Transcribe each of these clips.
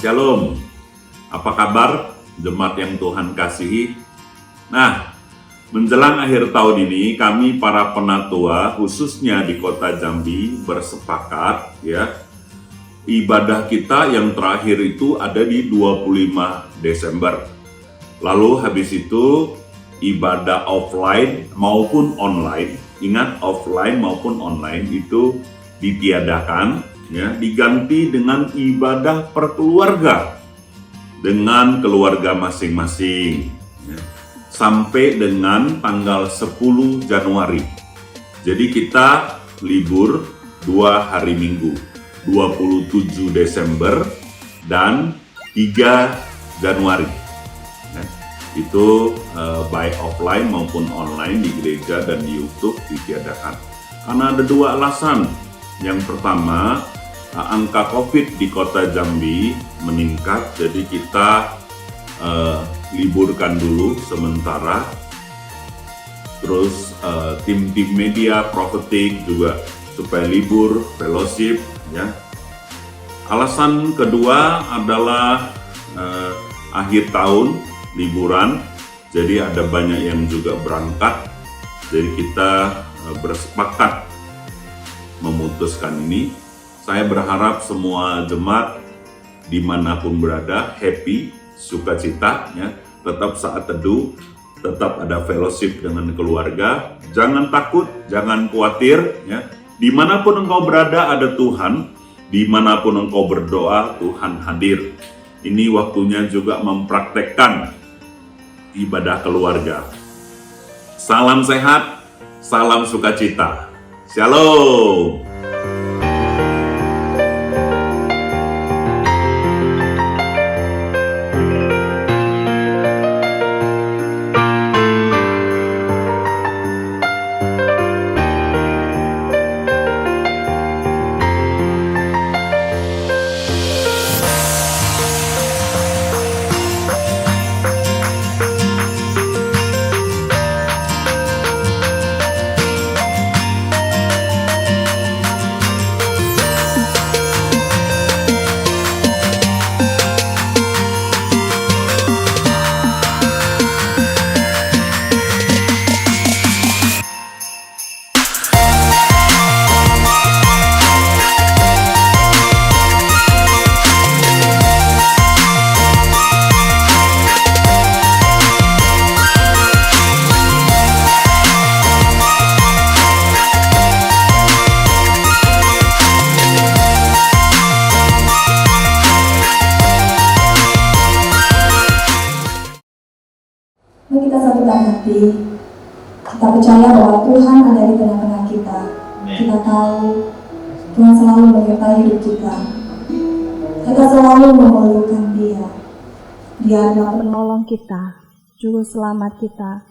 Shalom, apa kabar jemaat yang Tuhan kasihi? Nah, menjelang akhir tahun ini kami para penatua khususnya di kota Jambi bersepakat ya, ibadah kita yang terakhir itu ada di 25 Desember. Lalu habis itu ibadah offline maupun online, ingat offline maupun online itu ditiadakan ya, diganti dengan ibadah perkeluarga dengan keluarga masing-masing ya, sampai dengan tanggal 10 Januari. Jadi kita libur 2 hari Minggu, 27 Desember dan 3 Januari ya. Itu baik offline maupun online di gereja dan di YouTube ditiadakan karena ada 2 alasan. Yang pertama, angka COVID di kota Jambi meningkat, jadi kita liburkan dulu sementara. Terus tim-tim media, prophetic juga supaya libur, fellowship ya. Alasan kedua adalah akhir tahun, liburan, jadi ada banyak yang juga berangkat. Jadi kita bersepakat memutuskan ini. Saya berharap semua jemaat dimanapun berada happy, sukacita ya, tetap saat teduh, tetap ada fellowship dengan keluarga, jangan takut, jangan khawatir ya. Dimanapun engkau berada ada Tuhan, dimanapun engkau berdoa Tuhan hadir. Ini waktunya juga mempraktekkan ibadah keluarga. Salam sehat, salam sukacita. Shalom. Mari kita satukan hati. Kita percaya bahwa Tuhan ada di tengah-tengah kita. Kita tahu Tuhan selalu menyertai hidup kita. Kita selalu memerlukan Dia. Dia adalah penolong kita, juru selamat kita.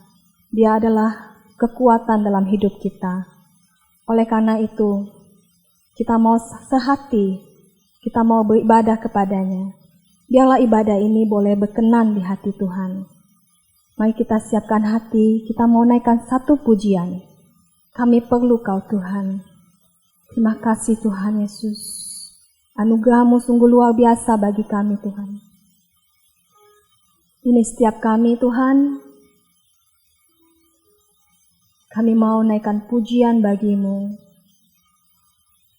Dia adalah kekuatan dalam hidup kita. Oleh karena itu, kita mau sehati, kita mau beribadah kepadanya. Biarlah ibadah ini boleh berkenan di hati Tuhan. Mari kita siapkan hati, kita mau naikkan satu pujian. Kami perlu Kau Tuhan. Terima kasih Tuhan Yesus. Anugerah-Mu sungguh luar biasa bagi kami Tuhan. Ini setiap kami Tuhan. Kami mau naikkan pujian bagi-Mu.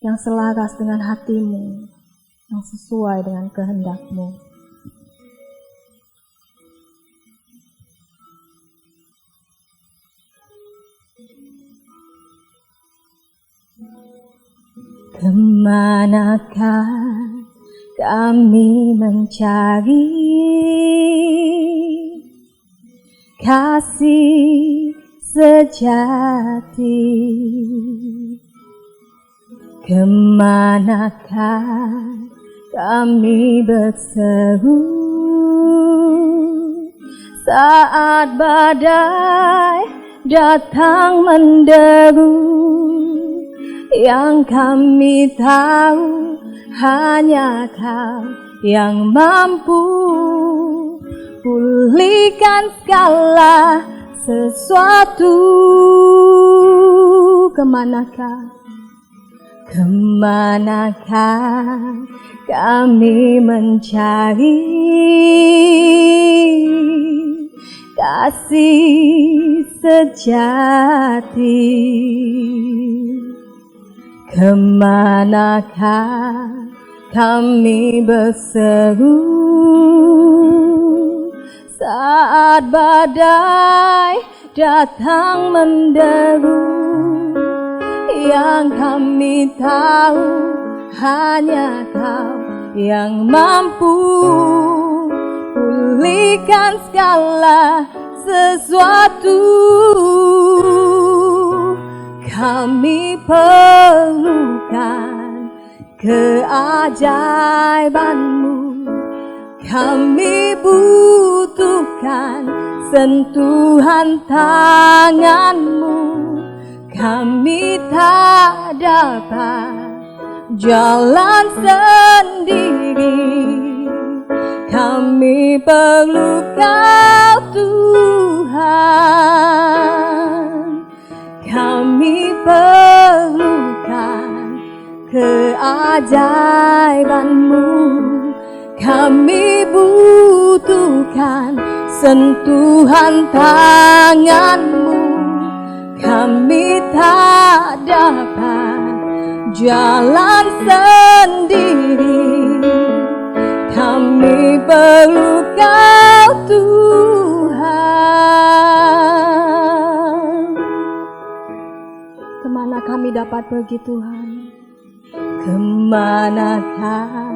Yang selaras dengan hati-Mu. Yang sesuai dengan kehendak-Mu. Kemanakah kami mencari kasih sejati? Kemanakah kami berseru saat badai datang menderu? Yang kami tahu hanya Kau yang mampu pulihkan segala sesuatu. Kemanakah Kemanakah kami mencari kasih sejati? Kemanakah kami berseru saat badai datang menderu? Yang kami tahu hanya Kau yang mampu pulihkan segala sesuatu. Kami perlukan keajaiban-Mu, kami butuhkan sentuhan tangan-Mu. Kami tak dapat jalan sendiri, kami perlu Kau Tuhan. Kami perlukan keajaiban-Mu, kami butuhkan sentuhan tangan-Mu. Kami tak dapat jalan sendiri, kami perlu Kau Tuhan. Kemana kami dapat pergi Tuhan? Kemanakah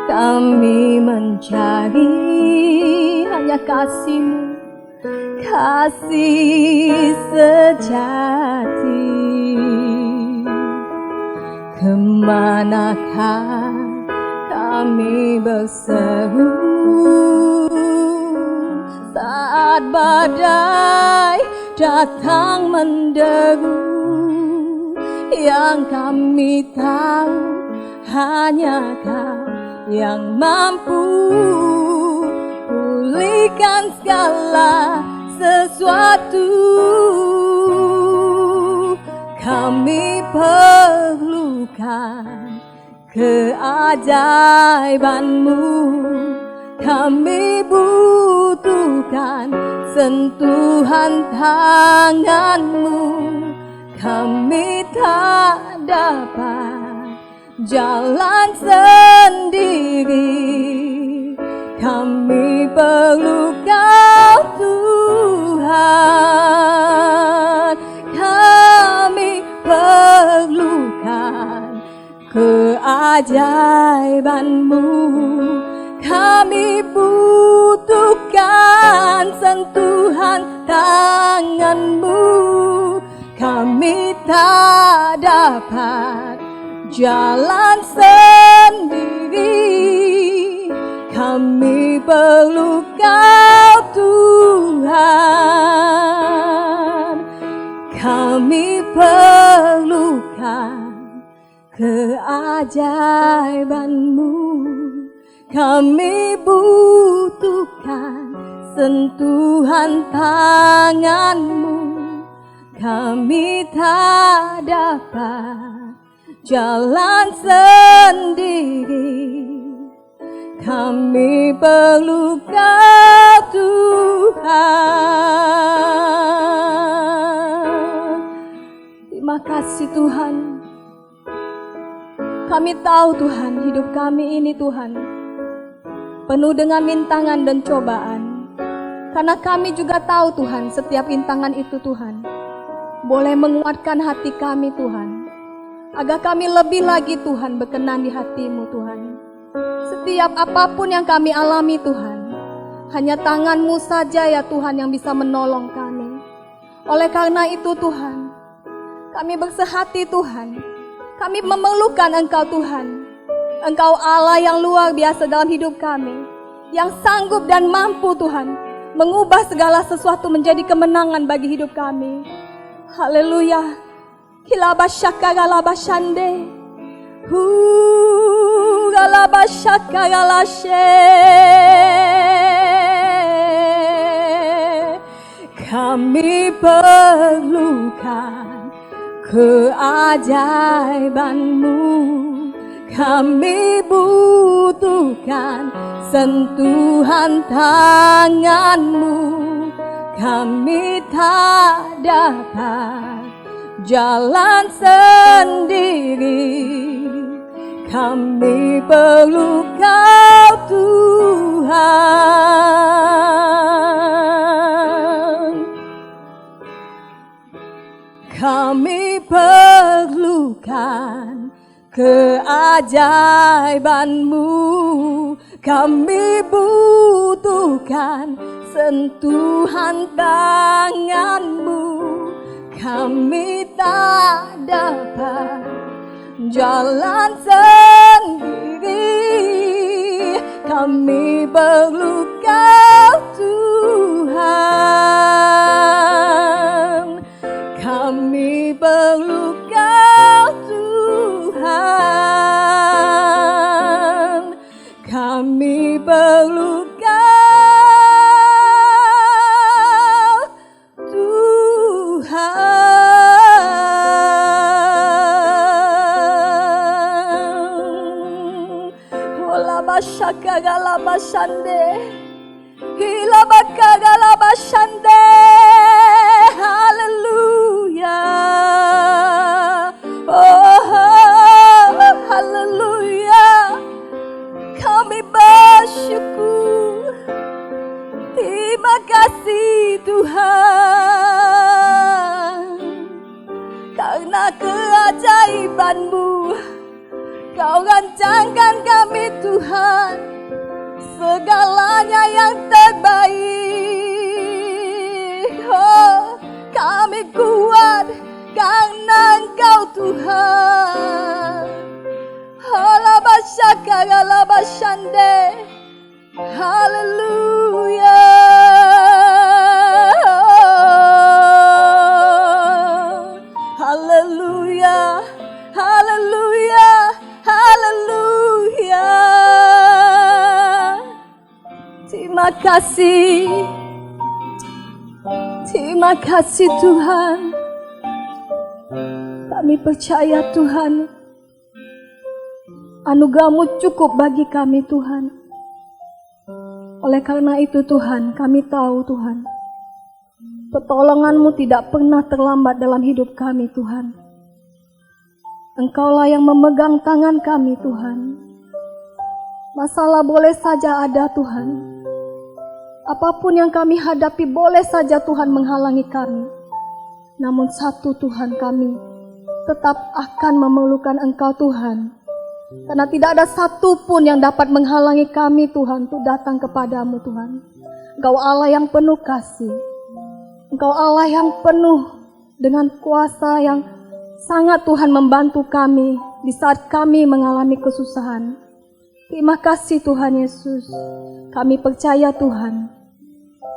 kami mencari hanya kasih-Mu, kasih sejati? Kemanakah kami berseru saat badai datang menderu? Yang kami tahu hanya Kau yang mampu pulihkan segala sesuatu. Kami perlukan keajaiban-Mu, kami butuhkan sentuhan tangan-Mu. Kami tak dapat jalan sendiri, kami perlu Kau Tuhan. Kami perlukan keajaiban-Mu, kami butuhkan sentuhan tangan-Mu. Kami tak dapat jalan sendiri, kami perlu Kau Tuhan. Kami perlukan keajaiban-Mu, kami butuhkan sentuhan tangan-Mu. Kami tak dapat jalan sendiri, kami perlu Kau Tuhan. Terima kasih Tuhan. Kami tahu Tuhan, hidup kami ini Tuhan penuh dengan rintangan dan cobaan. Karena kami juga tahu Tuhan, setiap rintangan itu Tuhan boleh menguatkan hati kami Tuhan, agar kami lebih lagi Tuhan berkenan di hati-Mu Tuhan. Setiap apapun yang kami alami Tuhan, hanya tangan-Mu saja ya Tuhan yang bisa menolong kami. Oleh karena itu Tuhan, kami bersehati Tuhan, kami memerlukan Engkau Tuhan. Engkau Allah yang luar biasa dalam hidup kami, yang sanggup dan mampu Tuhan mengubah segala sesuatu menjadi kemenangan bagi hidup kami. Haleluya. Kilabashaka galabashande. Galabashaka galashe. Kami perlukan keajaiban-Mu. Kami butuhkan sentuhan tangan-Mu. Kami tak dapat jalan sendiri. Kami perlu Kau Tuhan. Kami perlukan keajaiban-Mu. Kami butuhkan sentuhan tangan-Mu. Kami tak dapat jalan sendiri. Kami perlu Kau Tuhan. Kami perlu Kau Tuhan. Kami perlu Kau Tuhan. Ola bashaka gala bashande, hila bakka gala bashande. Hallelujah. Oh, hallelujah. Kami bersyukur. Terima kasih Tuhan. Karena keajaiban-Mu, Kau rancangkan kami Tuhan. Segalanya yang terbaik. Oh, kami kuat karena Engkau Tuhan. Halabashaka galabashande. Hallelujah. Hallelujah. Hallelujah. Hallelujah. Terima kasih. Terima kasih Tuhan. Kami percaya Tuhan, anugerah-Mu cukup bagi kami Tuhan. Oleh karena itu Tuhan, kami tahu Tuhan, pertolongan-Mu tidak pernah terlambat dalam hidup kami Tuhan. Engkaulah yang memegang tangan kami Tuhan. Masalah boleh saja ada Tuhan. Apapun yang kami hadapi boleh saja Tuhan menghalangi kami. Namun satu Tuhan, kami tetap akan memerlukan Engkau Tuhan. Karena tidak ada satu pun yang dapat menghalangi kami Tuhan untuk datang kepadamu Tuhan. Engkau Allah yang penuh kasih. Engkau Allah yang penuh dengan kuasa yang sangat Tuhan membantu kami di saat kami mengalami kesusahan. Terima kasih Tuhan Yesus. Kami percaya Tuhan,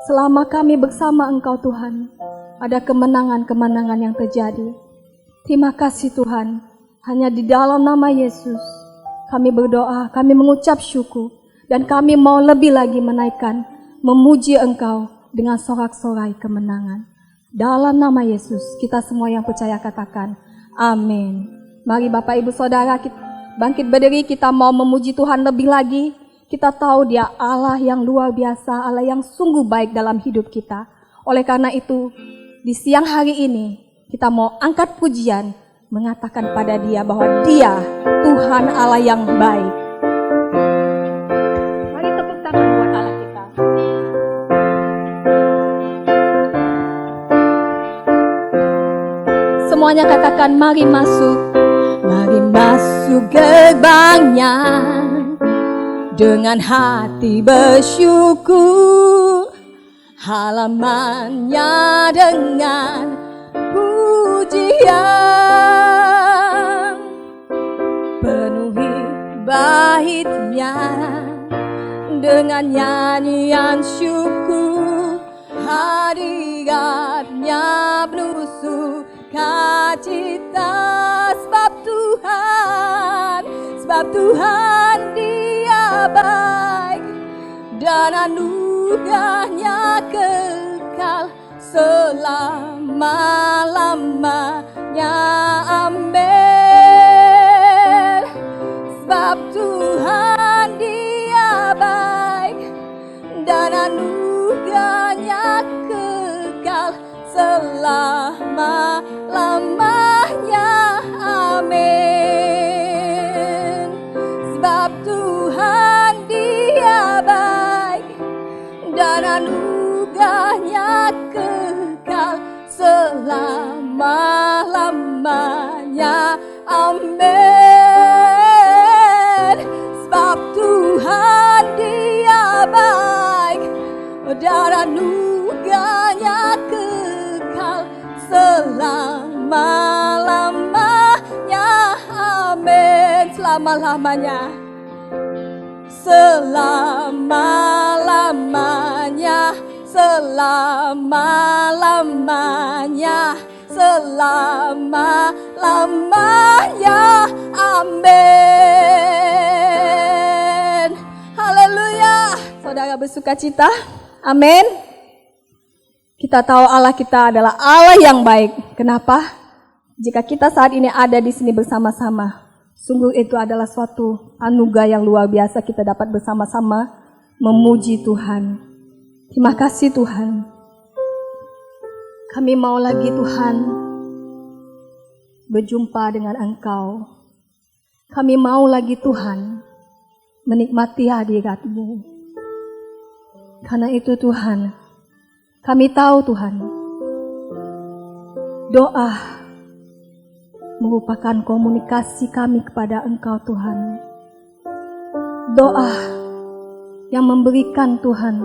selama kami bersama Engkau Tuhan, ada kemenangan-kemenangan yang terjadi. Terima kasih Tuhan. Hanya di dalam nama Yesus kami berdoa, kami mengucap syukur, dan kami mau lebih lagi menaikkan, memuji Engkau dengan sorak-sorai kemenangan. Dalam nama Yesus, kita semua yang percaya katakan, amin. Mari Bapak Ibu Saudara, kita bangkit berdiri, kita mau memuji Tuhan lebih lagi. Kita tahu Dia Allah yang luar biasa, Allah yang sungguh baik dalam hidup kita. Oleh karena itu, di siang hari ini, kita mau angkat pujian, mengatakan pada Dia bahwa Dia Tuhan Allah yang baik. Mari tepuk tangan buat Allah kita. Semuanya katakan, mari masuk. Mari masuk gerbangnya dengan hati bersyukur, halamannya dengan pujian, penuhi baitnya dengan nyanyian syukur, hadiratnya penuh sukacita. Sebab Tuhan Dia baik dan anugerahnya kekal selama-lamanya. amin. Sebab Tuhan Dia baik dan anugerahnya kekal selama-lamanya, amin. Sebab Tuhan Dia baik dan anugerahnya kekal selama-lamanya, amin. Sebab Tuhan Dia baik dan anugerahnya kekal selama-lamanya, amin. Selama-lamanya, selama-lamanya, selama-lamanya, selama-lamanya, amin. Haleluya. Saudara bersukacita, amin. Kita tahu Allah kita adalah Allah yang baik. Kenapa? Jika kita saat ini ada di sini bersama-sama, sungguh itu adalah suatu anugerah yang luar biasa kita dapat bersama-sama memuji Tuhan. Terima kasih Tuhan. Kami mau lagi Tuhan berjumpa dengan Engkau. Kami mau lagi Tuhan menikmati hadirat-Mu. Karena itu Tuhan, kami tahu Tuhan, doa merupakan komunikasi kami kepada Engkau Tuhan. Doa yang memberikan Tuhan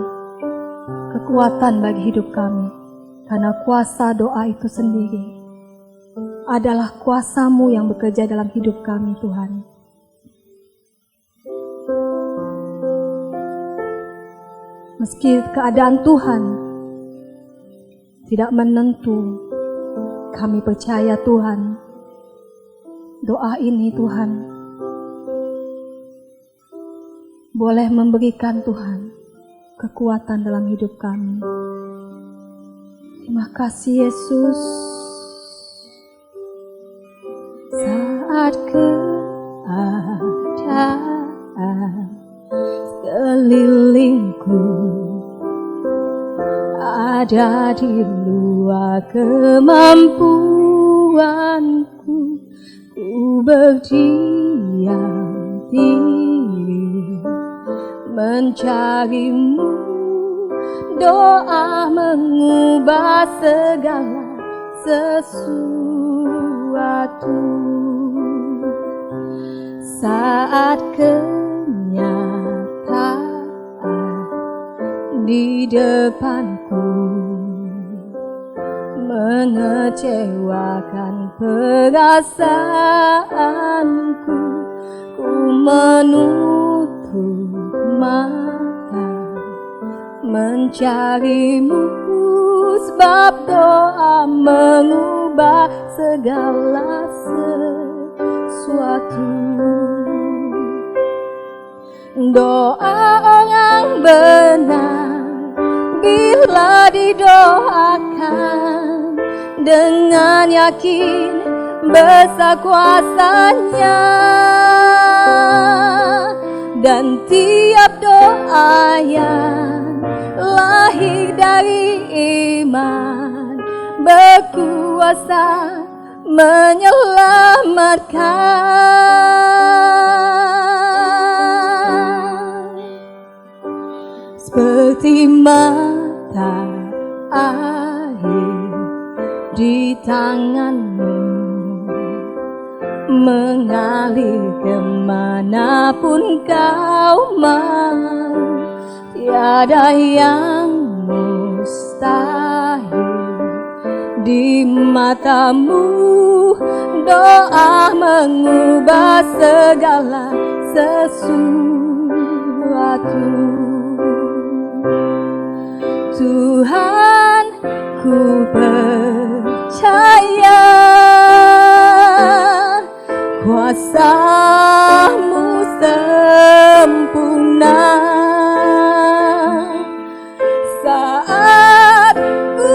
kekuatan bagi hidup kami. Karena kuasa doa itu sendiri adalah kuasa-Mu yang bekerja dalam hidup kami Tuhan. Meski keadaan Tuhan tidak menentu, kami percaya Tuhan, doa ini Tuhan boleh memberikan Tuhan kekuatan dalam hidup kami. Terima kasih Yesus. Saat keadaan sekelilingku ada di luar kemampuanku, ku berdiam diri mencari-Mu. Doa mengubah segala sesuatu. Saat kenyataan di depanku mengecewakan perasaanku, ku menutup mata mencari-Mu, sebab doa mengubah segala sesuatu. Doa orang benar bila didoakan dengan yakin besar kuasa-Nya, dan tiap doa yang lahir dari iman berkuasa menyelamatkan. Seperti mata air di tangan-Mu mengalir kemanapun Kau mau. Tiada yang mustahil di mata-Mu. Doa mengubah segala sesuatu. Tuhan, ku percaya kuasa-Mu sempurna. Saat ku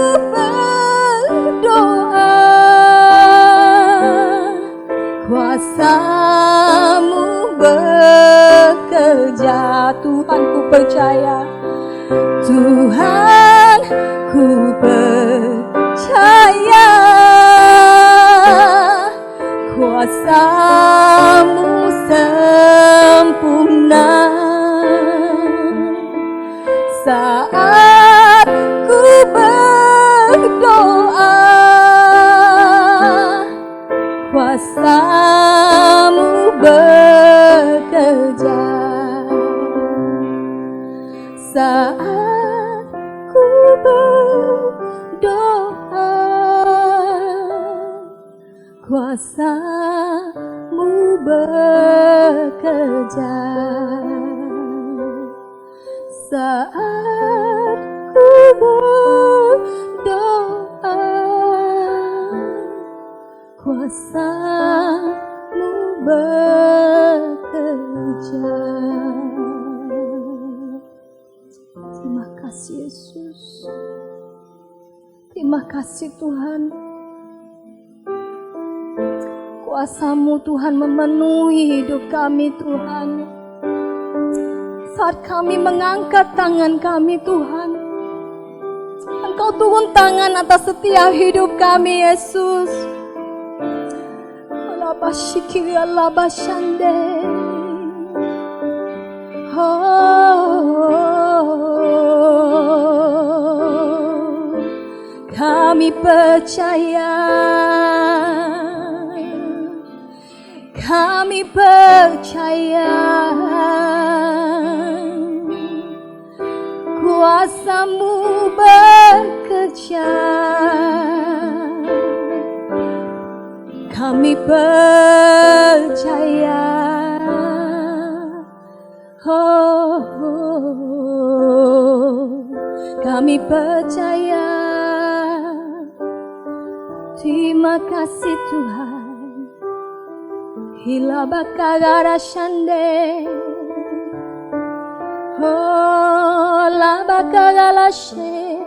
berdoa, Kuasa-Mu bekerja, Tuhan ku percaya, Tuhan ku percaya. Kuasa-Mu sempurna saat ku berdoa. Kuasa-Mu bekerja saat ku berdoa. Kuasa-Mu bekerja saat ku berdoa. Kuasa-Mu bekerja. Terima kasih Yesus. Terima kasih Tuhan. Kuasa-Mu Tuhan memenuhi hidup kami Tuhan. Saat kami mengangkat tangan kami Tuhan, Engkau turun tangan atas setiap hidup kami Yesus. Alabashikiri alabashande. Kami percaya, kami percaya, Kuasa-Mu bekerja. Kami percaya, kami percaya. Terima kasih Tuhan. Hila bakara shande, la bakara lashe.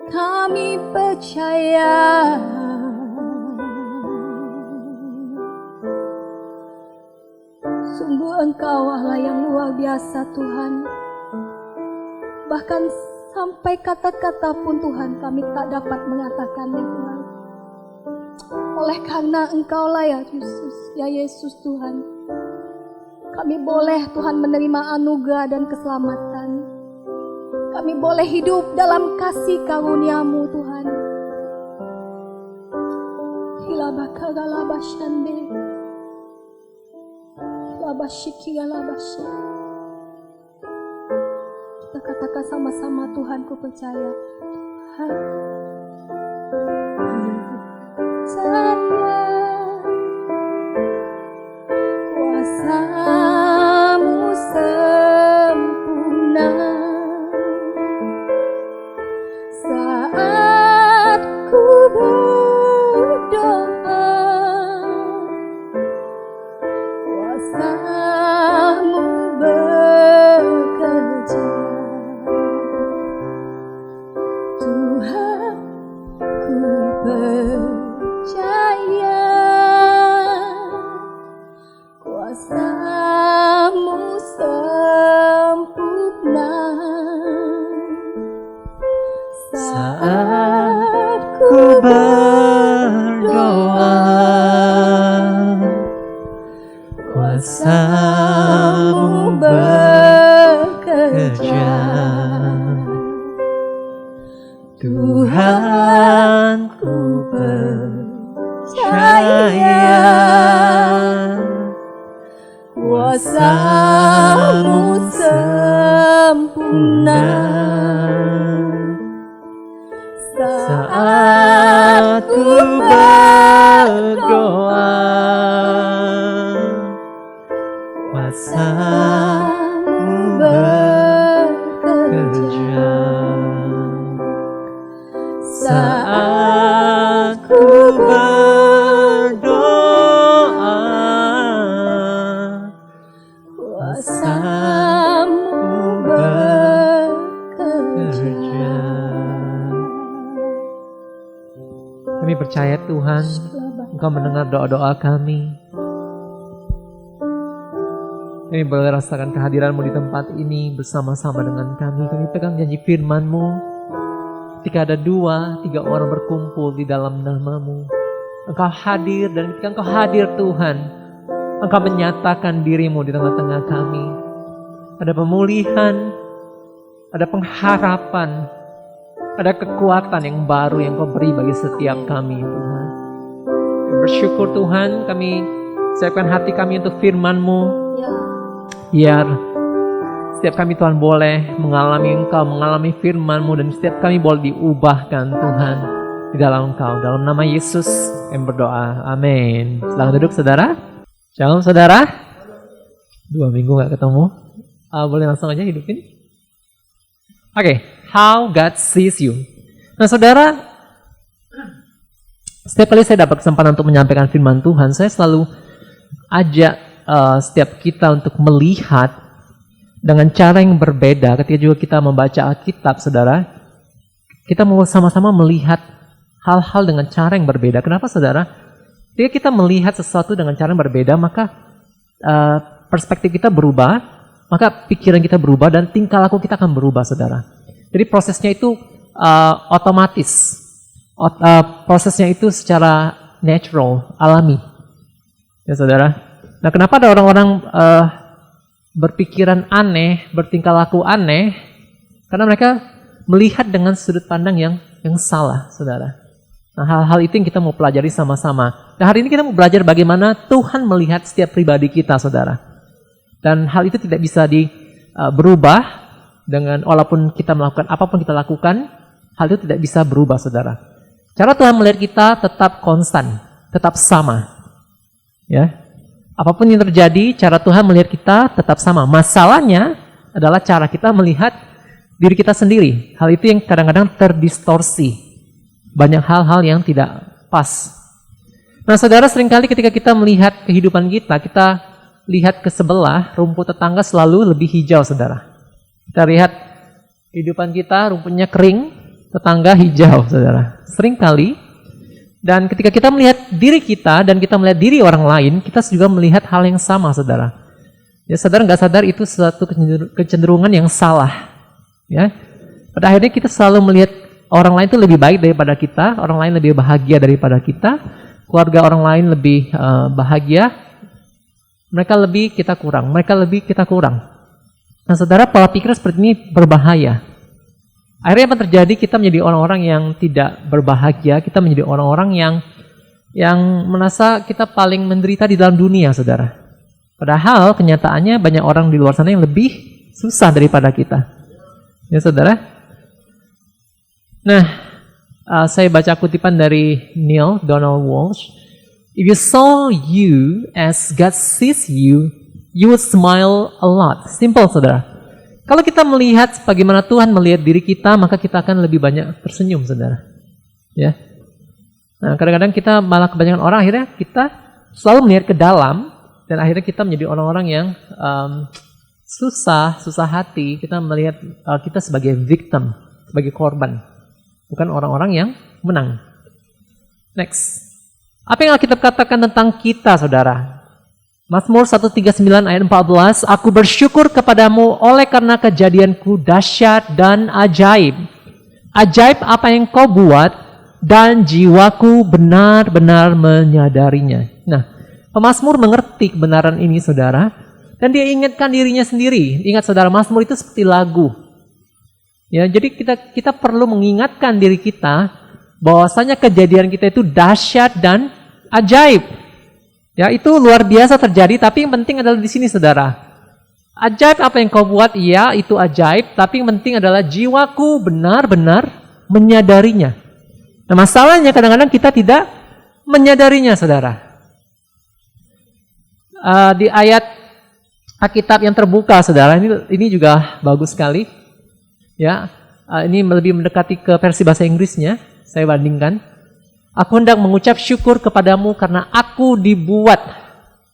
Kami percaya, sungguh Engkau Allah yang luar biasa Tuhan. Bahkan sampai kata-kata pun Tuhan kami tak dapat mengatakannya Tuhan. Oleh karena Engkaulah ya Yesus, ya Yesus Tuhan, kami boleh Tuhan menerima anugerah dan keselamatan. Kami boleh hidup dalam kasih karunia-Mu Tuhan. Hilabakaralabashande, hilabashikiralabashe. Kita katakan sama-sama, Tuhan ku percaya. Kuasa-Mu sempurna saat ku berdoa. Kuasa-Mu bekerja, Tuhan ku percaya. Kuasa-Mu sempurna saat ku berdoa. Kuasa-Mu bekerja, Tuhan ku percaya. Kuasa-Mu sempurna saat ku berdoa. Kuasa-Mu bekerja saat ku berdoa. Kuasa-Mu bekerja. Kami percaya Tuhan, Engkau Engkau mendengar doa-doa kami. Kami boleh rasakan kehadiran-Mu di tempat ini bersama-sama dengan kami. Kami pegang janji firman-Mu. Ketika ada 2, 3 orang berkumpul di dalam nama-Mu, Engkau hadir, dan ketika Engkau hadir Tuhan, Engkau menyatakan diri-Mu di tengah-tengah kami. Ada pemulihan, ada pengharapan, ada kekuatan yang baru yang Kau beri bagi setiap kami, Tuhan. Kami bersyukur Tuhan, kami siapkan hati kami untuk firman-Mu. Biar setiap kami Tuhan boleh mengalami Engkau, mengalami firman-Mu, dan setiap kami boleh diubahkan Tuhan di dalam Engkau. Dalam nama Yesus kami berdoa. Amin. Selamat duduk saudara. Shalom saudara. 2 minggu gak ketemu. Boleh langsung aja hidupin. Oke, how God sees you. Nah saudara, setiap kali saya dapat kesempatan untuk menyampaikan firman Tuhan, saya selalu ajak setiap kita untuk melihat dengan cara yang berbeda. Ketika juga kita membaca Alkitab, saudara, kita mau sama-sama melihat hal-hal dengan cara yang berbeda. Kenapa, saudara? Ketika kita melihat sesuatu dengan cara yang berbeda, maka perspektif kita berubah, maka pikiran kita berubah, dan tingkah laku kita akan berubah, saudara. Jadi prosesnya itu otomatis. Prosesnya itu secara natural, alami. Ya, saudara. Nah, kenapa ada orang-orang berpikiran aneh, bertingkah laku aneh? Karena mereka melihat dengan sudut pandang yang salah, saudara. Nah, hal-hal itu yang kita mau pelajari sama-sama. Nah, hari ini kita mau belajar bagaimana Tuhan melihat setiap pribadi kita, saudara. Dan hal itu tidak bisa berubah dengan, walaupun kita melakukan apapun kita lakukan, hal itu tidak bisa berubah, saudara. Cara Tuhan melihat kita tetap konstan, tetap sama. Ya. Apapun yang terjadi, cara Tuhan melihat kita tetap sama. Masalahnya adalah cara kita melihat diri kita sendiri. Hal itu yang kadang-kadang terdistorsi. Banyak hal-hal yang tidak pas. Nah, saudara, seringkali ketika kita melihat kehidupan kita lihat ke sebelah, rumput tetangga selalu lebih hijau, saudara. Kita lihat kehidupan kita, rumputnya kering, tetangga hijau, saudara. Seringkali. Dan ketika kita melihat diri kita dan kita melihat diri orang lain, kita juga melihat hal yang sama, saudara. Ya, sadar nggak sadar itu suatu kecenderungan yang salah. Ya, pada akhirnya kita selalu melihat orang lain itu lebih baik daripada kita, orang lain lebih bahagia daripada kita, keluarga orang lain lebih bahagia, mereka lebih, kita kurang, mereka lebih, kita kurang. Nah, saudara, pola pikir seperti ini berbahaya. Akhirnya apa terjadi? Kita menjadi orang-orang yang tidak berbahagia, kita menjadi orang-orang yang merasa kita paling menderita di dalam dunia, saudara. Padahal kenyataannya banyak orang di luar sana yang lebih susah daripada kita. Ya, saudara. Nah, saya baca kutipan dari Neil Donald Walsh. If you saw you as God sees you, you would smile a lot. Simple, saudara. Kalau kita melihat bagaimana Tuhan melihat diri kita, maka kita akan lebih banyak tersenyum, saudara. Ya. Nah, kadang-kadang kita malah kebanyakan orang akhirnya kita selalu melihat ke dalam, dan akhirnya kita menjadi orang-orang yang susah hati. Kita melihat kita sebagai victim, sebagai korban, bukan orang-orang yang menang. Next. Apa yang Alkitab katakan tentang kita, saudara? Mazmur 139 ayat 14, aku bersyukur kepadamu oleh karena kejadianku dahsyat dan ajaib. Ajaib apa yang kau buat dan jiwaku benar-benar menyadarinya. Nah, pemazmur mengerti kebenaran ini, saudara, dan dia ingatkan dirinya sendiri. Ingat, saudara, Mazmur itu seperti lagu. Ya, jadi kita perlu mengingatkan diri kita bahwasanya kejadian kita itu dahsyat dan ajaib. Ya, itu luar biasa terjadi, tapi yang penting adalah di sini, saudara. Ajaib apa yang kau buat, iya itu ajaib, tapi yang penting adalah jiwaku benar-benar menyadarinya. Nah, masalahnya kadang-kadang kita tidak menyadarinya, saudara. Di ayat Alkitab yang terbuka, saudara, ini juga bagus sekali. Ya, ini lebih mendekati ke versi bahasa Inggrisnya, saya bandingkan. Aku hendak mengucap syukur kepadamu karena aku dibuat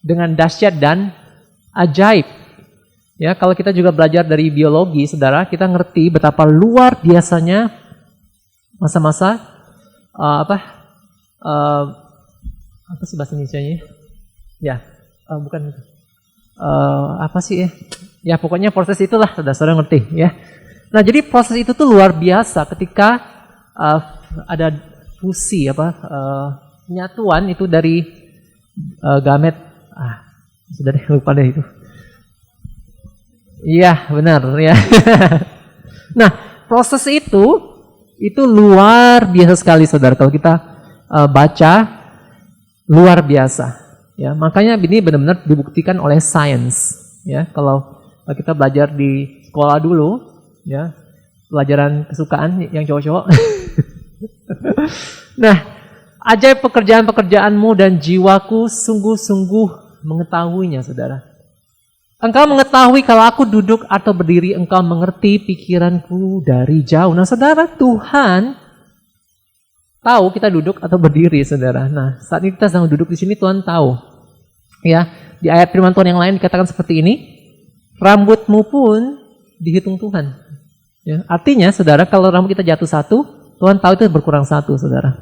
dengan dahsyat dan ajaib. Ya, kalau kita juga belajar dari biologi, saudara, kita ngerti betapa luar biasanya masa-masa apa sih bahasa Indonesianya? Ya, bukan itu. Apa sih ya? Ya pokoknya proses itulah, saudara ngerti ya. Nah jadi proses itu tuh luar biasa ketika ada fusi penyatuan itu dari gamet. Sudah deh, lupa deh itu. Iya benar ya. Nah proses itu luar biasa sekali saudara. Kalau kita baca luar biasa. Ya, makanya ini benar-benar dibuktikan oleh sains. Ya, kalau kita belajar di sekolah dulu, ya, pelajaran kesukaan yang cowok-cowok. Nah, ajaib pekerjaan-pekerjaanmu dan jiwaku sungguh-sungguh mengetahuinya, saudara. Engkau mengetahui kalau aku duduk atau berdiri, engkau mengerti pikiranku dari jauh. Nah, saudara, Tuhan tahu kita duduk atau berdiri, saudara. Nah, saat ini kita sedang duduk di sini, Tuhan tahu. Ya, di ayat firman Tuhan yang lain dikatakan seperti ini, rambutmu pun dihitung Tuhan. Ya, artinya, saudara, kalau rambut kita jatuh satu, Tuhan tahu itu berkurang satu, saudara.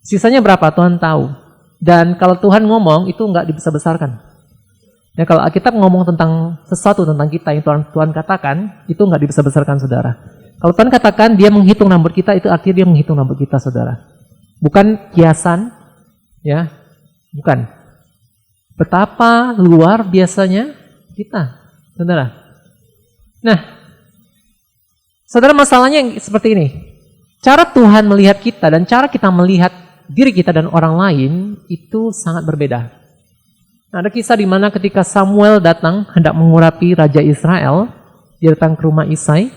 Sisanya berapa? Tuhan tahu. Dan kalau Tuhan ngomong, itu nggak dibesar-besarkan. Ya, kalau Alkitab ngomong tentang sesuatu tentang kita yang Tuhan katakan, itu nggak dibesar-besarkan, saudara. Kalau Tuhan katakan dia menghitung rambut kita, itu artinya dia menghitung rambut kita, saudara. Bukan kiasan, ya, bukan. Betapa luar biasanya kita, saudara. Nah, saudara, masalahnya seperti ini. Cara Tuhan melihat kita dan cara kita melihat diri kita dan orang lain itu sangat berbeda. Nah, ada kisah di mana ketika Samuel datang hendak mengurapi Raja Israel, dia datang ke rumah Isai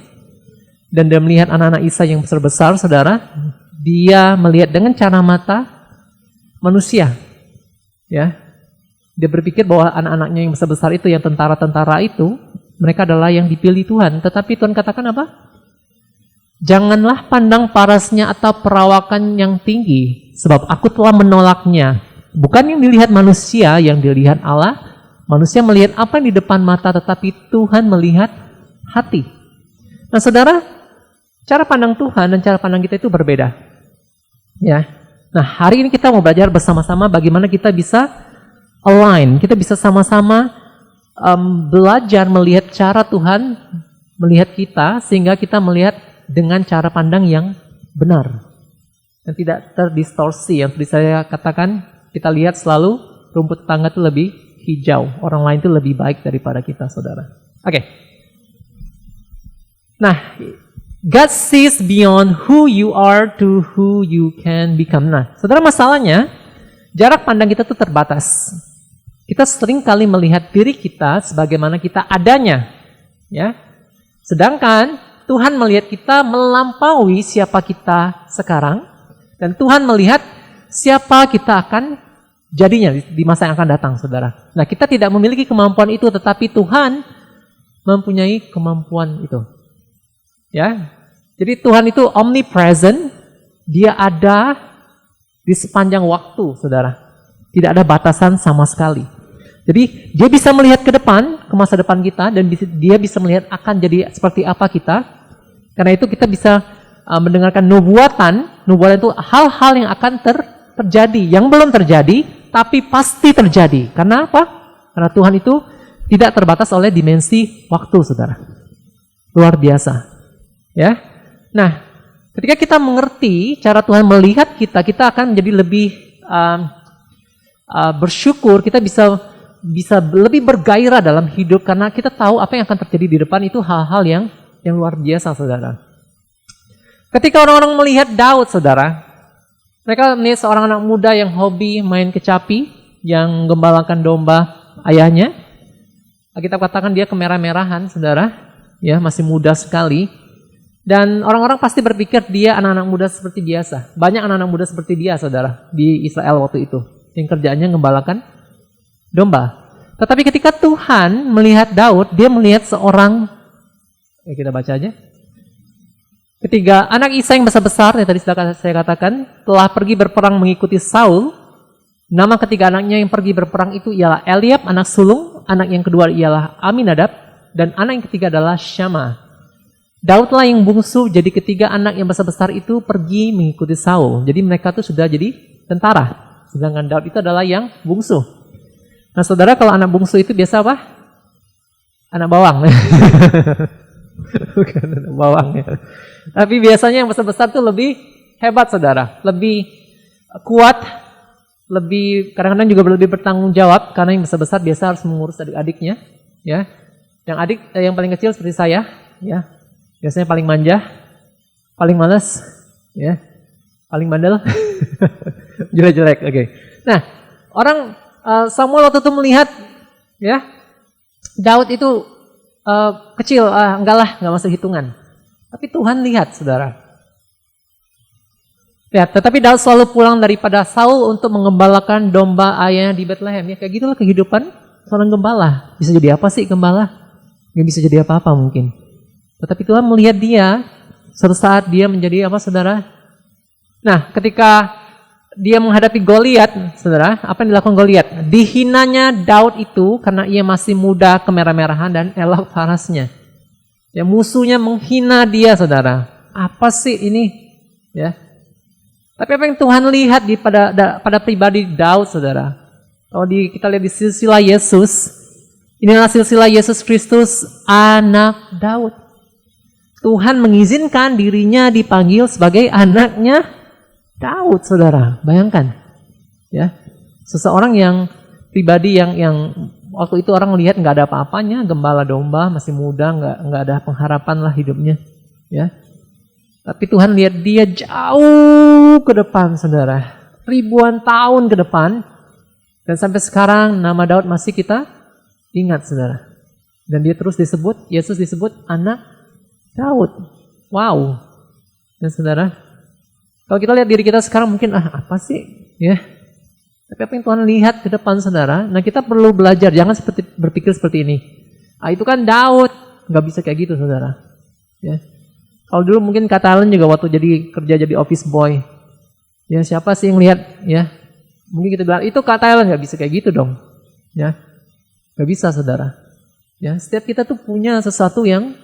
dan dia melihat anak-anak Isai yang besar-besar, saudara. Dia melihat dengan cara mata manusia, ya. Dia berpikir bahwa anak-anaknya yang besar-besar itu, yang tentara-tentara itu, mereka adalah yang dipilih Tuhan. Tetapi Tuhan katakan apa? Janganlah pandang parasnya atau perawakan yang tinggi, sebab aku telah menolaknya. Bukan yang dilihat manusia, yang dilihat Allah. Manusia melihat apa yang di depan mata, tetapi Tuhan melihat hati. Nah, saudara, cara pandang Tuhan dan cara pandang kita itu berbeda. Ya. Nah, hari ini kita mau belajar bersama-sama bagaimana kita bisa align, kita bisa sama-sama belajar melihat cara Tuhan melihat kita, sehingga kita melihat dengan cara pandang yang benar dan tidak terdistorsi. Yang tadi saya katakan, kita lihat selalu rumput tetangga itu lebih hijau, orang lain itu lebih baik daripada kita, saudara. Oke. Nah, God sees beyond who you are to who you can become. Nah, saudara, masalahnya jarak pandang kita itu terbatas. Kita sering kali melihat diri kita sebagaimana kita adanya, ya. Sedangkan Tuhan melihat kita melampaui siapa kita sekarang, dan Tuhan melihat siapa kita akan jadinya di masa yang akan datang, saudara. Nah, kita tidak memiliki kemampuan itu, tetapi Tuhan mempunyai kemampuan itu, ya. Jadi Tuhan itu omnipresent, dia ada di sepanjang waktu, saudara. Tidak ada batasan sama sekali. Jadi dia bisa melihat ke depan, ke masa depan kita, dan dia bisa melihat akan jadi seperti apa kita. Karena itu kita bisa mendengarkan nubuatan. Nubuatan itu hal-hal yang akan terjadi, yang belum terjadi, tapi pasti terjadi. Karena apa? Karena Tuhan itu tidak terbatas oleh dimensi waktu, saudara. Luar biasa. Ya. Nah, ketika kita mengerti cara Tuhan melihat kita, kita akan menjadi lebih bersyukur. Kita bisa lebih bergairah dalam hidup karena kita tahu apa yang akan terjadi di depan itu hal-hal yang luar biasa, saudara. Ketika orang-orang melihat Daud, saudara, mereka melihat seorang anak muda yang hobi main kecapi, yang gembalakan domba ayahnya. Kita katakan dia kemerah-merahan, saudara, ya, masih muda sekali. Dan orang-orang pasti berpikir dia anak-anak muda seperti biasa. Banyak anak-anak muda seperti dia, saudara, di Israel waktu itu, yang kerjaannya gembalakan domba. Tetapi ketika Tuhan melihat Daud, dia melihat seorang, kita baca aja. Ketiga, anak Isai yang besar-besar, yang tadi sudah saya katakan, telah pergi berperang mengikuti Saul. Nama ketiga anaknya yang pergi berperang itu ialah Eliab, anak sulung. Anak yang kedua ialah Aminadab. Dan anak yang ketiga adalah Syama. Daudlah yang bungsu, jadi ketiga anak yang besar-besar itu pergi mengikuti Saul. Jadi mereka tuh sudah jadi tentara, Sedangkan Daud itu adalah yang bungsu. Nah saudara, kalau anak bungsu itu biasa apa? Anak bawang. Bukan anak bawang ya. Tapi biasanya yang besar-besar itu lebih hebat saudara. Lebih kuat. Kadang-kadang juga lebih bertanggung jawab. Karena yang besar-besar biasa harus mengurus adik-adiknya. Ya. Yang paling kecil seperti saya. Ya. Biasanya paling manja. Paling malas. Ya. Paling bandel. Jelek-jelek. Oke. Nah, Samuel waktu itu melihat ya Daud itu kecil, enggak masuk hitungan. Tapi Tuhan lihat, saudara. Ya, tetapi Daud selalu pulang daripada Saul untuk mengembalakan domba ayahnya di Bethlehem. Ya, kayak gitulah kehidupan seorang gembala. Bisa jadi apa sih gembala? Nggak bisa jadi apa-apa mungkin. Tetapi Tuhan melihat dia, suatu saat dia menjadi apa, saudara? Nah, ketika dia menghadapi Goliat, saudara, apa yang dilakukan Goliat? Dihinanya Daud itu karena ia masih muda, kemerah-merahan dan elok parasnya. Ya, musuhnya menghina dia, saudara. Apa sih ini? Ya. Tapi apa yang Tuhan lihat pada pribadi Daud, saudara? Kalau kita lihat di silsilah Yesus, inilah silsilah Yesus Kristus, anak Daud. Tuhan mengizinkan dirinya dipanggil sebagai anaknya Daud, saudara, bayangkan, ya, seseorang yang pribadi yang waktu itu orang lihat nggak ada apa-apanya, gembala domba, masih muda, nggak ada pengharapan lah hidupnya, ya. Tapi Tuhan lihat dia jauh ke depan, saudara, ribuan tahun ke depan, dan sampai sekarang nama Daud masih kita ingat, saudara. Dan dia terus Yesus disebut anak Daud. Wow, dan saudara. Kalau kita lihat diri kita sekarang mungkin apa sih, ya? Tapi apa yang Tuhan lihat ke depan, saudara? Nah, kita perlu belajar, jangan berpikir seperti ini. Itu kan Daud, nggak bisa kayak gitu, saudara. Ya. Kalau dulu mungkin kata Allen juga waktu kerja jadi office boy, ya siapa sih yang lihat, ya? Mungkin kita bilang itu kata Allen, nggak bisa kayak gitu dong, ya? Nggak bisa, saudara. Ya, setiap kita tuh punya sesuatu yang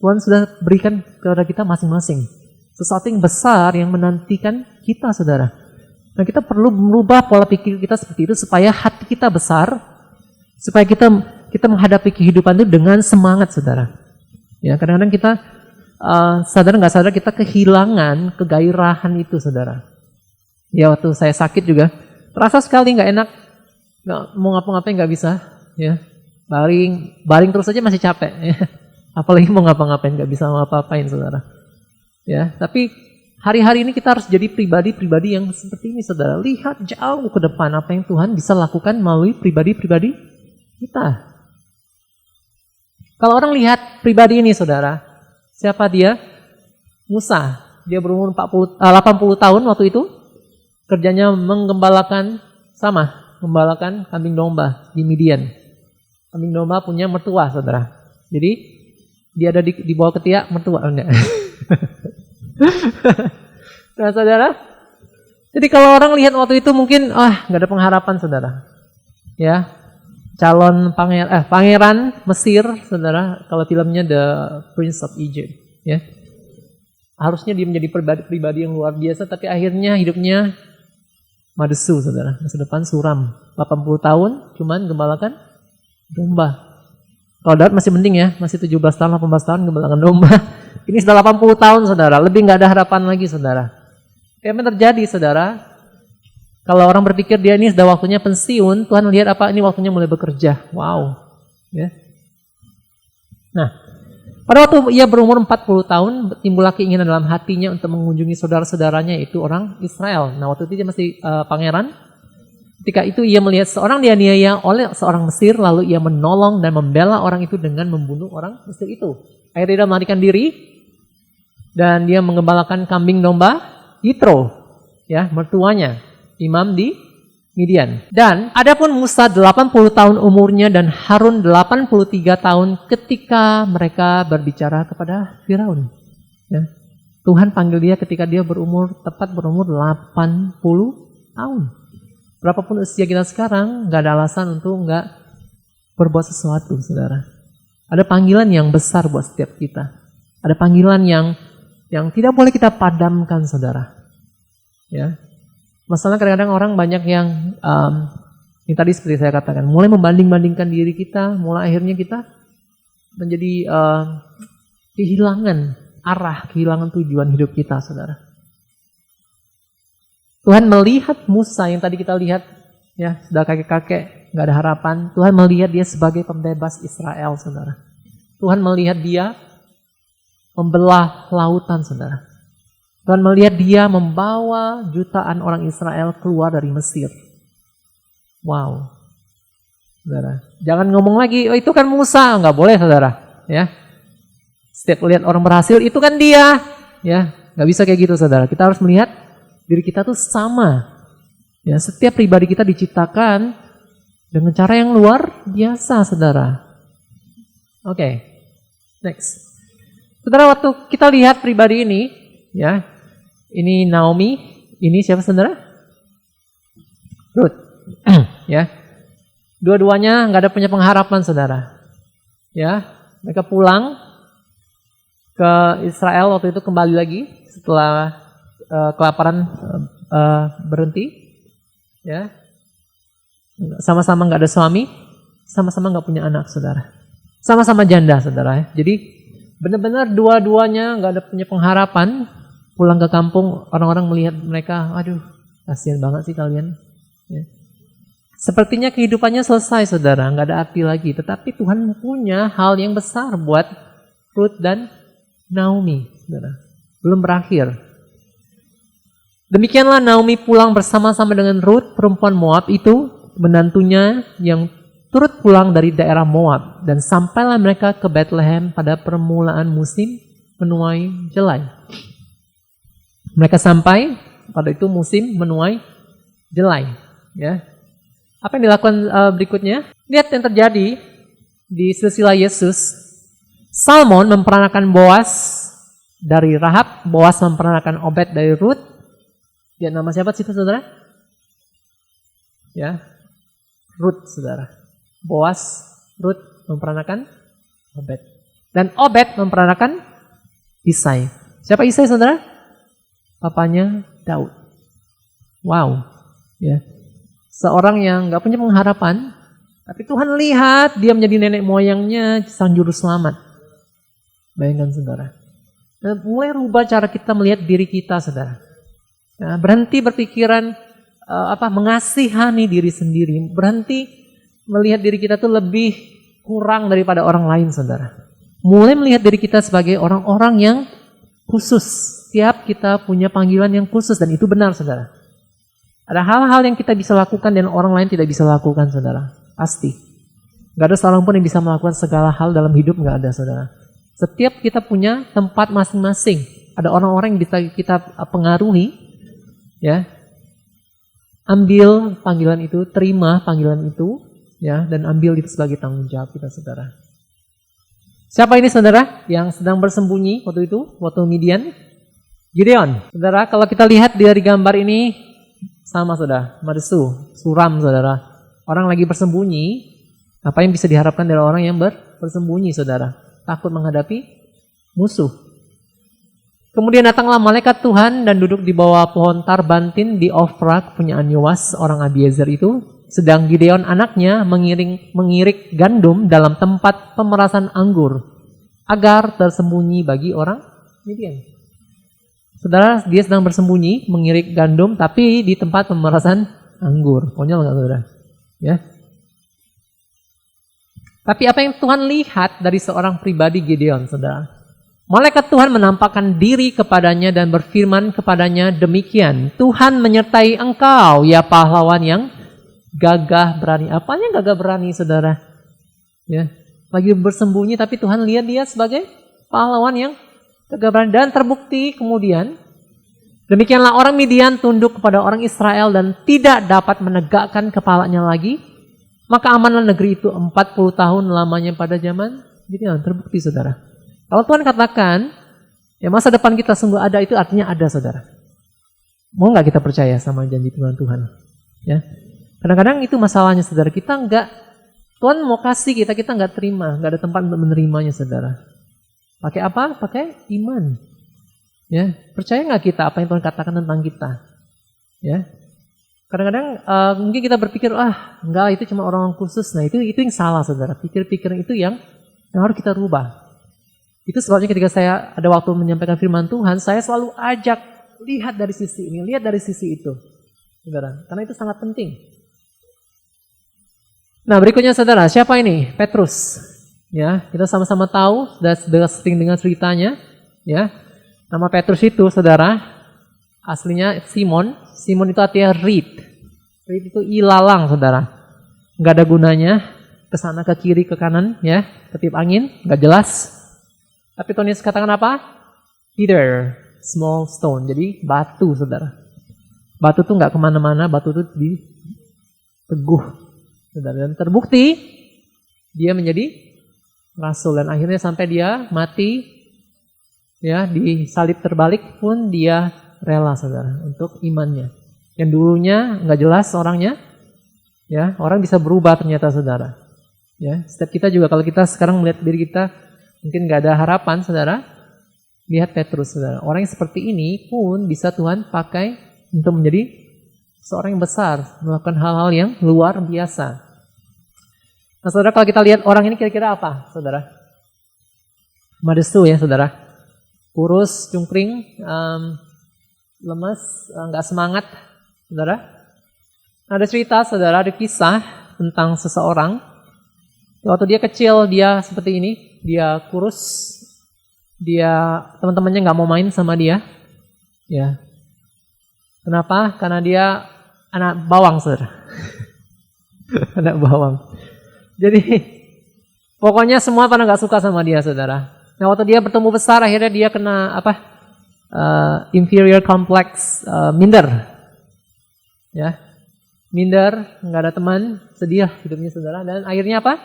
Tuhan sudah berikan kepada kita masing-masing. Sesuatu yang besar yang menantikan kita, saudara. Nah, kita perlu merubah pola pikir kita seperti itu supaya hati kita besar, supaya kita menghadapi kehidupan itu dengan semangat, saudara. Ya, kadang-kadang kita sadar nggak sadar kita kehilangan kegairahan itu, saudara. Ya, waktu saya sakit juga, terasa sekali nggak enak, nggak mau ngapa-ngapain nggak bisa, ya. Baring terus aja masih capek, ya. Apalagi mau ngapa-ngapain nggak bisa ngapa-ngapain, saudara. Ya, tapi hari-hari ini kita harus jadi pribadi-pribadi yang seperti ini, saudara. Lihat jauh ke depan apa yang Tuhan bisa lakukan melalui pribadi-pribadi kita. Kalau orang lihat pribadi ini, saudara, siapa dia? Musa. Dia berumur 80 tahun waktu itu. Kerjanya menggembalakan kambing domba di Midian. Kambing domba punya mertua, saudara. Jadi dia ada di bawah ketiak mertua, enggak? Nah, saudara, jadi kalau orang lihat waktu itu mungkin nggak ada pengharapan, saudara. Ya, calon pangeran Mesir, saudara. Kalau filmnya The Prince of Egypt, ya, harusnya dia menjadi pribadi yang luar biasa, tapi akhirnya hidupnya madesu, saudara. Masa depan suram. 80 tahun, cuman gembalakan domba. Kalau Daud masih mending ya, masih 17 tahun, 18 tahun gembalakan domba. Ini sudah 80 tahun, saudara. Lebih nggak ada harapan lagi, saudara. Apa yang terjadi, saudara? Kalau orang berpikir dia ini sudah waktunya pensiun, Tuhan lihat apa? Ini waktunya mulai bekerja. Wow. Ya. Nah, pada waktu ia berumur 40 tahun, timbullah keinginan dalam hatinya untuk mengunjungi saudara-saudaranya, yaitu orang Israel. Nah, waktu itu dia masih pangeran. Ketika itu ia melihat seorang dianiaya oleh seorang Mesir, lalu ia menolong dan membela orang itu dengan membunuh orang Mesir itu. Akhirnya dia melarikan diri dan dia menggembalakan kambing domba Yitro, ya, mertuanya, imam di Midian. Dan adapun Musa 80 tahun umurnya dan Harun 83 tahun ketika mereka berbicara kepada Firaun. Ya. Tuhan panggil dia ketika dia tepat berumur 80 tahun. Berapapun usia kita sekarang, gak ada alasan untuk gak berbuat sesuatu, saudara. Ada panggilan yang besar buat setiap kita. Ada panggilan yang tidak boleh kita padamkan, saudara. Ya. Masalah kadang-kadang orang banyak yang ini tadi seperti saya katakan, mulai membanding-bandingkan diri kita, mulai akhirnya kita menjadi kehilangan arah, kehilangan tujuan hidup kita, saudara. Tuhan melihat Musa yang tadi kita lihat, ya sudah kakek-kakek, nggak ada harapan. Tuhan melihat dia sebagai pembebas Israel, saudara. Tuhan melihat dia membelah lautan, saudara. Tuhan melihat dia membawa jutaan orang Israel keluar dari Mesir. Wow, saudara. Jangan ngomong lagi, oh itu kan Musa, nggak boleh, saudara. Ya, setiap lihat orang berhasil, itu kan dia. Ya, nggak bisa kayak gitu, saudara. Kita harus melihat diri kita tuh sama. Ya, setiap pribadi kita diciptakan dengan cara yang luar biasa, saudara. Oke, next. Saudara, waktu kita lihat pribadi ini, ya, ini Naomi, ini siapa, saudara? Ruth. Ya, dua-duanya nggak ada punya pengharapan, saudara. Ya, mereka pulang ke Israel waktu itu, kembali lagi setelah kelaparan berhenti. Ya, sama-sama nggak ada suami, sama-sama nggak punya anak, saudara. Sama-sama janda, saudara. Jadi benar-benar dua-duanya nggak ada punya pengharapan. Pulang ke kampung, orang-orang melihat mereka, aduh, kasihan banget sih kalian. Ya. Sepertinya kehidupannya selesai, saudara, nggak ada arti lagi. Tetapi Tuhan punya hal yang besar buat Ruth dan Naomi, saudara. Belum berakhir. Demikianlah Naomi pulang bersama-sama dengan Ruth, perempuan Moab itu, menantunya yang turut pulang dari daerah Moab. Dan sampailah mereka ke Bethlehem pada permulaan musim menuai jelai. Mereka sampai pada itu musim menuai jelai. Ya. Apa yang dilakukan berikutnya? Lihat yang terjadi di silsilah Yesus. Salmon memperanakan Boas dari Rahab, Boas memperanakan Obed dari Ruth. Ya, nama siapa sih, saudara? Ya, Ruth, saudara. Boas, Ruth memperanakan Obed. Dan Obed memperanakan Isai. Siapa Isai, saudara? Papanya Daud. Wow, ya. Seorang yang gak punya pengharapan, tapi Tuhan lihat dia menjadi nenek moyangnya sang juru selamat. Bayangkan, saudara. Dan mulai rubah cara kita melihat diri kita, saudara. Nah, berhenti berpikiran mengasihani diri sendiri. Berhenti melihat diri kita tuh lebih kurang daripada orang lain, saudara. Mulai melihat diri kita sebagai orang-orang yang khusus. Setiap kita punya panggilan yang khusus, dan itu benar, saudara. Ada hal-hal yang kita bisa lakukan dan orang lain tidak bisa lakukan, saudara. Pasti. Gak ada seorang pun yang bisa melakukan segala hal dalam hidup, gak ada, saudara. Setiap kita punya tempat masing-masing. Ada orang-orang yang bisa kita pengaruhi. Ya. Ambil panggilan itu, terima panggilan itu. Ya, dan ambil itu sebagai tanggung jawab kita, saudara. Siapa ini, saudara? Yang sedang bersembunyi waktu itu, waktu Midian? Gideon. Saudara, kalau kita lihat dari gambar ini, sama, saudara, madesu, suram, saudara. Orang lagi bersembunyi, apa yang bisa diharapkan dari orang yang bersembunyi, saudara? Takut menghadapi musuh. Kemudian datanglah malaikat Tuhan dan duduk di bawah pohon tarbantin di Ofra, kepunyaan Yoas, orang Abiezer itu. Sedang Gideon anaknya mengirik gandum dalam tempat pemerasan anggur, agar tersembunyi bagi orang Midian. Saudara, dia sedang bersembunyi, mengirik gandum, tapi di tempat pemerasan anggur. Konyol nggak, saudara? Ya. Tapi apa yang Tuhan lihat dari seorang pribadi Gideon, saudara? Malaikat Tuhan menampakkan diri kepadanya dan berfirman kepadanya demikian. Tuhan menyertai engkau, ya pahlawan yang gagah berani. Apanya gagah berani, saudara? Ya. Lagi bersembunyi, tapi Tuhan lihat dia sebagai pahlawan yang gagah berani. Dan terbukti kemudian, demikianlah orang Midian tunduk kepada orang Israel dan tidak dapat menegakkan kepalanya lagi. Maka amanlah negeri itu 40 tahun lamanya pada zaman Gideon. Terbukti, saudara. Kalau Tuhan katakan, ya masa depan kita sungguh ada, itu artinya ada, saudara. Mau gak kita percaya sama janji Tuhan? Ya. Kadang-kadang itu masalahnya, saudara. Kita enggak, Tuhan mau kasih kita enggak terima. Enggak ada tempat untuk menerimanya, saudara. Pakai apa? Pakai iman. Ya, percaya nggak kita apa yang Tuhan katakan tentang kita? Ya, Kadang-kadang mungkin kita berpikir, enggak, itu cuma orang khusus. Nah, itu yang salah, saudara. Pikir-pikiran itu yang harus kita rubah. Itu sebabnya ketika saya ada waktu menyampaikan firman Tuhan, saya selalu ajak, lihat dari sisi ini, lihat dari sisi itu. Saudara, karena itu sangat penting. Nah, berikutnya saudara, siapa ini? Petrus. Ya, kita sama-sama tahu, sudah sering dengar ceritanya. Ya, nama Petrus itu, saudara, aslinya Simon. Simon itu artinya reed. Reed itu ilalang, saudara. Nggak ada gunanya, ke sana, ke kiri, ke kanan, ya, ketip angin, nggak jelas. Tapi Tuhan Yesus katakan apa? Peter, small stone. Jadi batu, saudara. Batu itu nggak kemana-mana, batu itu diteguh. Saudara. Dan terbukti, dia menjadi rasul. Dan akhirnya sampai dia mati, ya, disalib terbalik pun dia rela, saudara, untuk imannya. Yang dulunya nggak jelas orangnya, ya, orang bisa berubah ternyata, saudara. Ya, setiap kita juga kalau kita sekarang melihat diri kita mungkin nggak ada harapan, saudara. Lihat Petrus, saudara. Orang yang seperti ini pun bisa Tuhan pakai untuk menjadi seorang yang besar, melakukan hal-hal yang luar biasa. Nah, saudara, kalau kita lihat orang ini kira-kira apa, saudara? Madesu, ya, saudara. Kurus, cungkring, lemes, nggak semangat, saudara. Nah, ada cerita, saudara, ada kisah tentang seseorang. Waktu dia kecil, dia seperti ini, dia kurus, dia teman-temannya nggak mau main sama dia, ya. Kenapa? Karena dia anak bawang, saudara. Anak bawang. Jadi pokoknya semua pada nggak suka sama dia, saudara. Nah, waktu dia bertumbuh besar, akhirnya dia kena inferior complex, minder, ya, minder, nggak ada teman, sedih hidupnya, saudara. Dan akhirnya apa?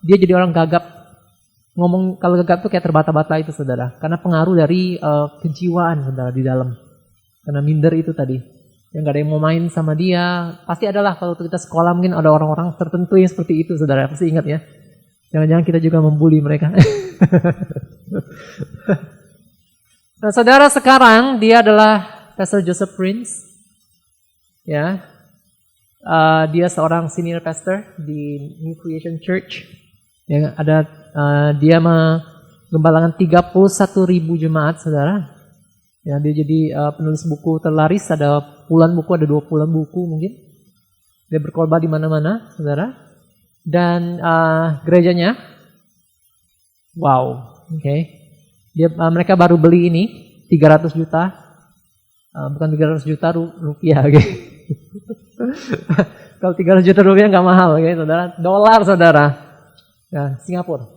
Dia jadi orang gagap. Ngomong kalau gagap tuh kayak terbata-bata itu, saudara. Karena pengaruh dari kejiwaan, saudara, di dalam. Karena minder itu tadi. Yang gak ada yang mau main sama dia. Pasti adalah kalau kita sekolah mungkin ada orang-orang tertentu yang seperti itu, saudara. Pasti ingat ya. Jangan-jangan kita juga membuli mereka. Nah, saudara, sekarang dia adalah Pastor Joseph Prince. Ya. Dia seorang senior pastor di New Creation Church. Yang ada dia menggembalakan 31.000 jemaat, saudara. Ya, dia jadi penulis buku terlaris, ada puluhan buku, ada 20 buku mungkin. Dia berkhotbah di mana-mana, saudara. Dan gerejanya, wow, oke. Mereka baru beli ini 300 juta, bukan 300 juta rupiah, oke. Kalau 300 juta rupiah nggak mahal, oke, saudara. Dolar, saudara. Ya, Singapura.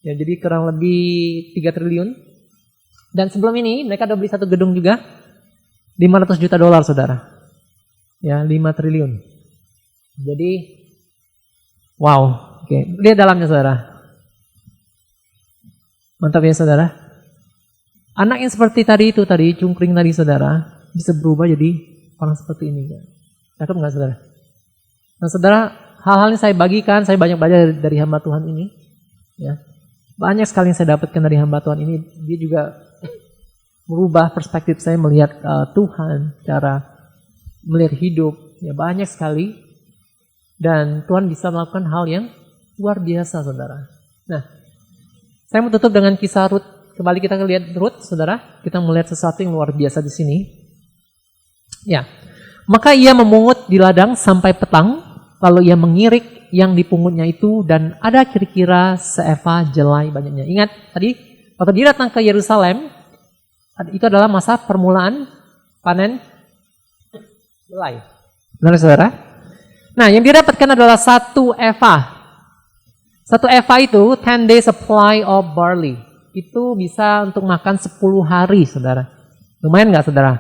Ya, jadi kurang lebih 3 triliun. Dan sebelum ini mereka udah beli satu gedung juga, 500 juta dolar, saudara. Ya, 5 triliun. Jadi, wow. Oke, lihat dalamnya, saudara. Mantap ya, saudara. Anak yang seperti tadi, cungkring tadi, saudara, bisa berubah jadi orang seperti ini. Cakep nggak, saudara? Nah, saudara, hal-hal yang saya bagikan, saya banyak belajar dari hamba Tuhan ini. Ya, banyak sekali yang saya dapatkan dari hamba Tuhan ini. Dia juga merubah perspektif saya melihat Tuhan, cara melihat hidup, ya banyak sekali. Dan Tuhan bisa melakukan hal yang luar biasa, saudara. Nah, saya mau tutup dengan kisah Rut. Kembali kita lihat Rut, saudara. Kita melihat sesuatu yang luar biasa di sini. Ya, maka ia memungut di ladang sampai petang, lalu ia mengirik yang dipungutnya itu, dan ada kira-kira seeva jelai banyaknya. Ingat tadi, waktu dia datang ke Yerusalem, itu adalah masa permulaan panen jelai. Benar, saudara? Nah, yang dia dapatkan adalah 1 eva. 1 eva itu 10 days supply of barley. Itu bisa untuk makan 10 hari, saudara. Lumayan nggak, saudara?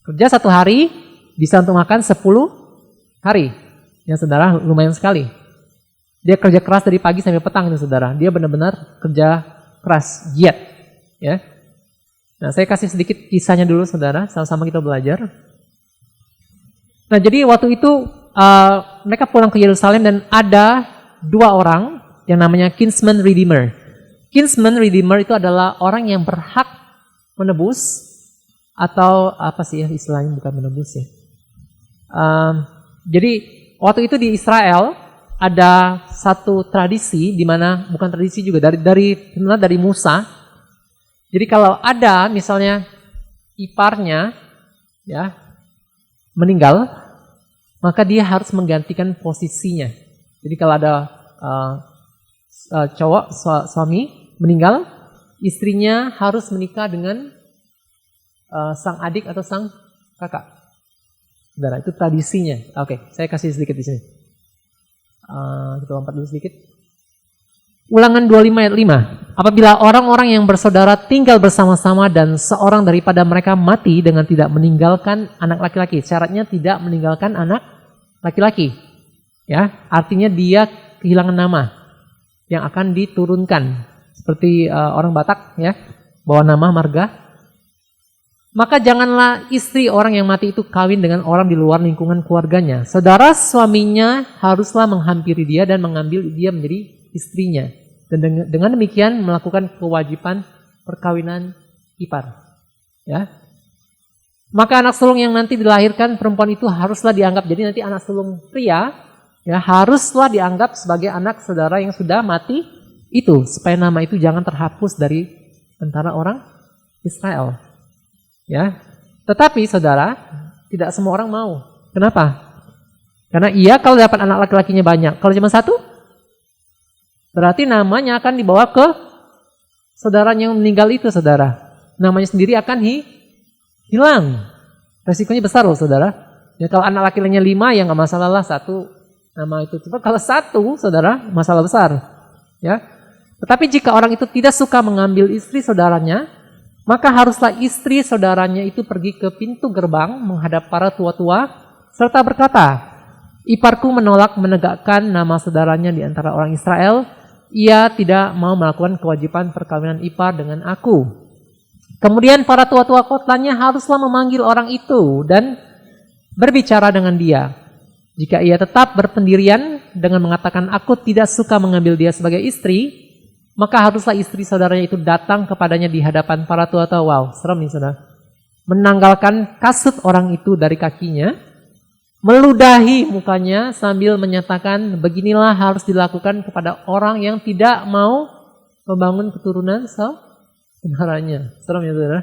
Kerja 1 hari, bisa untuk makan 10 hari. Ya, saudara, lumayan sekali. Dia kerja keras dari pagi sampai petang itu, saudara. Dia benar-benar kerja keras, giat. Ya. Nah, saya kasih sedikit kisahnya dulu, saudara. Sama-sama kita belajar. Nah, jadi waktu itu mereka pulang ke Yerusalem dan ada 2 orang yang namanya kinsman redeemer. Kinsman redeemer itu adalah orang yang berhak menebus, atau apa sih ya istilahnya, bukan menebus ya. Jadi waktu itu di Israel ada satu tradisi di mana bukan tradisi juga dari Musa. Jadi kalau ada misalnya iparnya ya meninggal, maka dia harus menggantikan posisinya. Jadi kalau ada suami meninggal, istrinya harus menikah dengan sang adik atau sang kakak. Saudara, itu tradisinya. Oke, saya kasih sedikit di sini. Kita lompat dulu sedikit. Ulangan 25 ayat 5. Apabila orang-orang yang bersaudara tinggal bersama-sama dan seorang daripada mereka mati dengan tidak meninggalkan anak laki-laki. Syaratnya tidak meninggalkan anak laki-laki. Ya, artinya dia kehilangan nama yang akan diturunkan. Seperti orang Batak ya, bawa nama marga. Maka janganlah istri orang yang mati itu kawin dengan orang di luar lingkungan keluarganya. Saudara suaminya haruslah menghampiri dia dan mengambil dia menjadi istrinya. Dan dengan demikian melakukan kewajiban perkawinan ipar. Ya. Maka anak sulung yang nanti dilahirkan perempuan itu haruslah dianggap, jadi nanti anak sulung pria ya haruslah dianggap sebagai anak saudara yang sudah mati itu, supaya nama itu jangan terhapus dari antara orang Israel. Ya, tetapi saudara, tidak semua orang mau. Kenapa? Karena kalau dapat anak laki-lakinya banyak, kalau cuma satu, berarti namanya akan dibawa ke saudaranya yang meninggal itu, saudara. Namanya sendiri akan hilang. Resikonya besar loh, saudara. Ya kalau anak laki-lakinya 5, ya nggak masalah lah, satu nama itu. Cuma kalau satu, saudara, masalah besar. Ya. Tetapi jika orang itu tidak suka mengambil istri saudaranya, maka haruslah istri saudaranya itu pergi ke pintu gerbang menghadap para tua-tua serta berkata, iparku menolak menegakkan nama saudaranya di antara orang Israel. Ia tidak mau melakukan kewajiban perkawinan ipar dengan aku. Kemudian para tua-tua kotanya haruslah memanggil orang itu dan berbicara dengan dia. Jika ia tetap berpendirian dengan mengatakan aku tidak suka mengambil dia sebagai istri, maka haruslah istri saudaranya itu datang kepadanya di hadapan para tua-tua. Wow, serem nih saudara. Menanggalkan kasut orang itu dari kakinya, meludahi mukanya sambil menyatakan beginilah harus dilakukan kepada orang yang tidak mau membangun keturunan saudaranya. Serem ya saudara.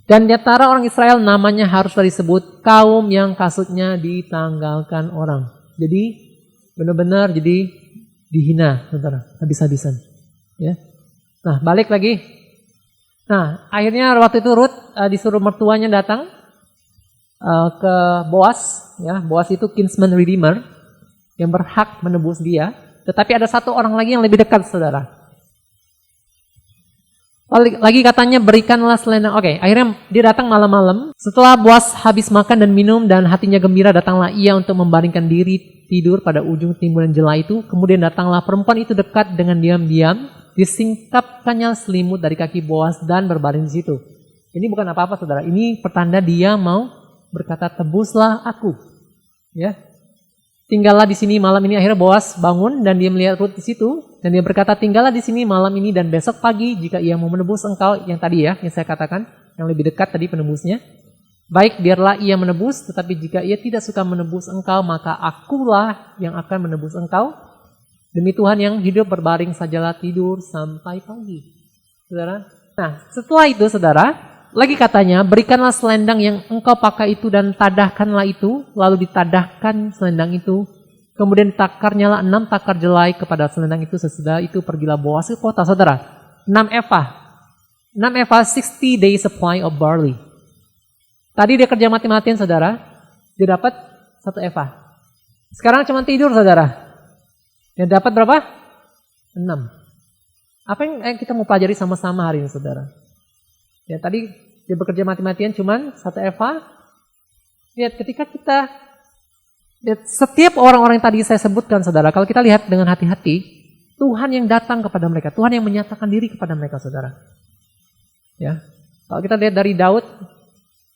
Dan di antara orang Israel namanya haruslah disebut kaum yang kasutnya ditanggalkan orang. Jadi benar-benar dihina, saudara, habis-habisan. Ya. Nah, balik lagi. Nah, akhirnya waktu itu Ruth disuruh mertuanya datang ke Boaz. Ya, Boaz itu kinsman redeemer yang berhak menebus dia. Tetapi ada satu orang lagi yang lebih dekat, saudara. Lagi katanya berikanlah selendang. Oke, akhirnya dia datang malam-malam. Setelah Boaz habis makan dan minum dan hatinya gembira, datanglah ia untuk membaringkan diri tidur pada ujung timbunan jela itu. Kemudian datanglah perempuan itu dekat dengan diam-diam, disingkapkannya selimut dari kaki Boaz dan berbaring di situ. Ini bukan apa-apa, saudara. Ini pertanda dia mau berkata, tebuslah aku. Ya, tinggallah di sini malam ini. Akhirnya Boaz bangun dan dia melihat Ruth di situ. Dan dia berkata, tinggallah di sini malam ini dan besok pagi jika ia mau menebus engkau, yang tadi ya, yang saya katakan, yang lebih dekat tadi penebusnya. Baik, biarlah ia menebus, tetapi jika ia tidak suka menebus engkau, maka akulah yang akan menebus engkau. Demi Tuhan yang hidup berbaring sajalah tidur sampai pagi. Saudara. Nah, setelah itu saudara, lagi katanya, berikanlah selendang yang engkau pakai itu dan tadahkanlah itu, lalu ditadahkan selendang itu. Kemudian takarnyalah 6 takar jelai kepada selendang itu. Sesudah itu pergilah Boaz ke kota, saudara. 6 epah, 60 days supply of barley. Tadi dia kerja mati-matian, saudara. Dia dapat 1 epah. Sekarang cuma tidur, saudara. Dia dapat berapa? 6. Apa yang kita mau pelajari sama-sama hari ini, saudara? Ya, tadi dia bekerja mati-matian cuma 1 epah. Lihat, ketika kita setiap orang-orang yang tadi saya sebutkan, saudara, kalau kita lihat dengan hati-hati, Tuhan yang datang kepada mereka, Tuhan yang menyatakan diri kepada mereka, saudara. Ya, kalau kita lihat dari Daud,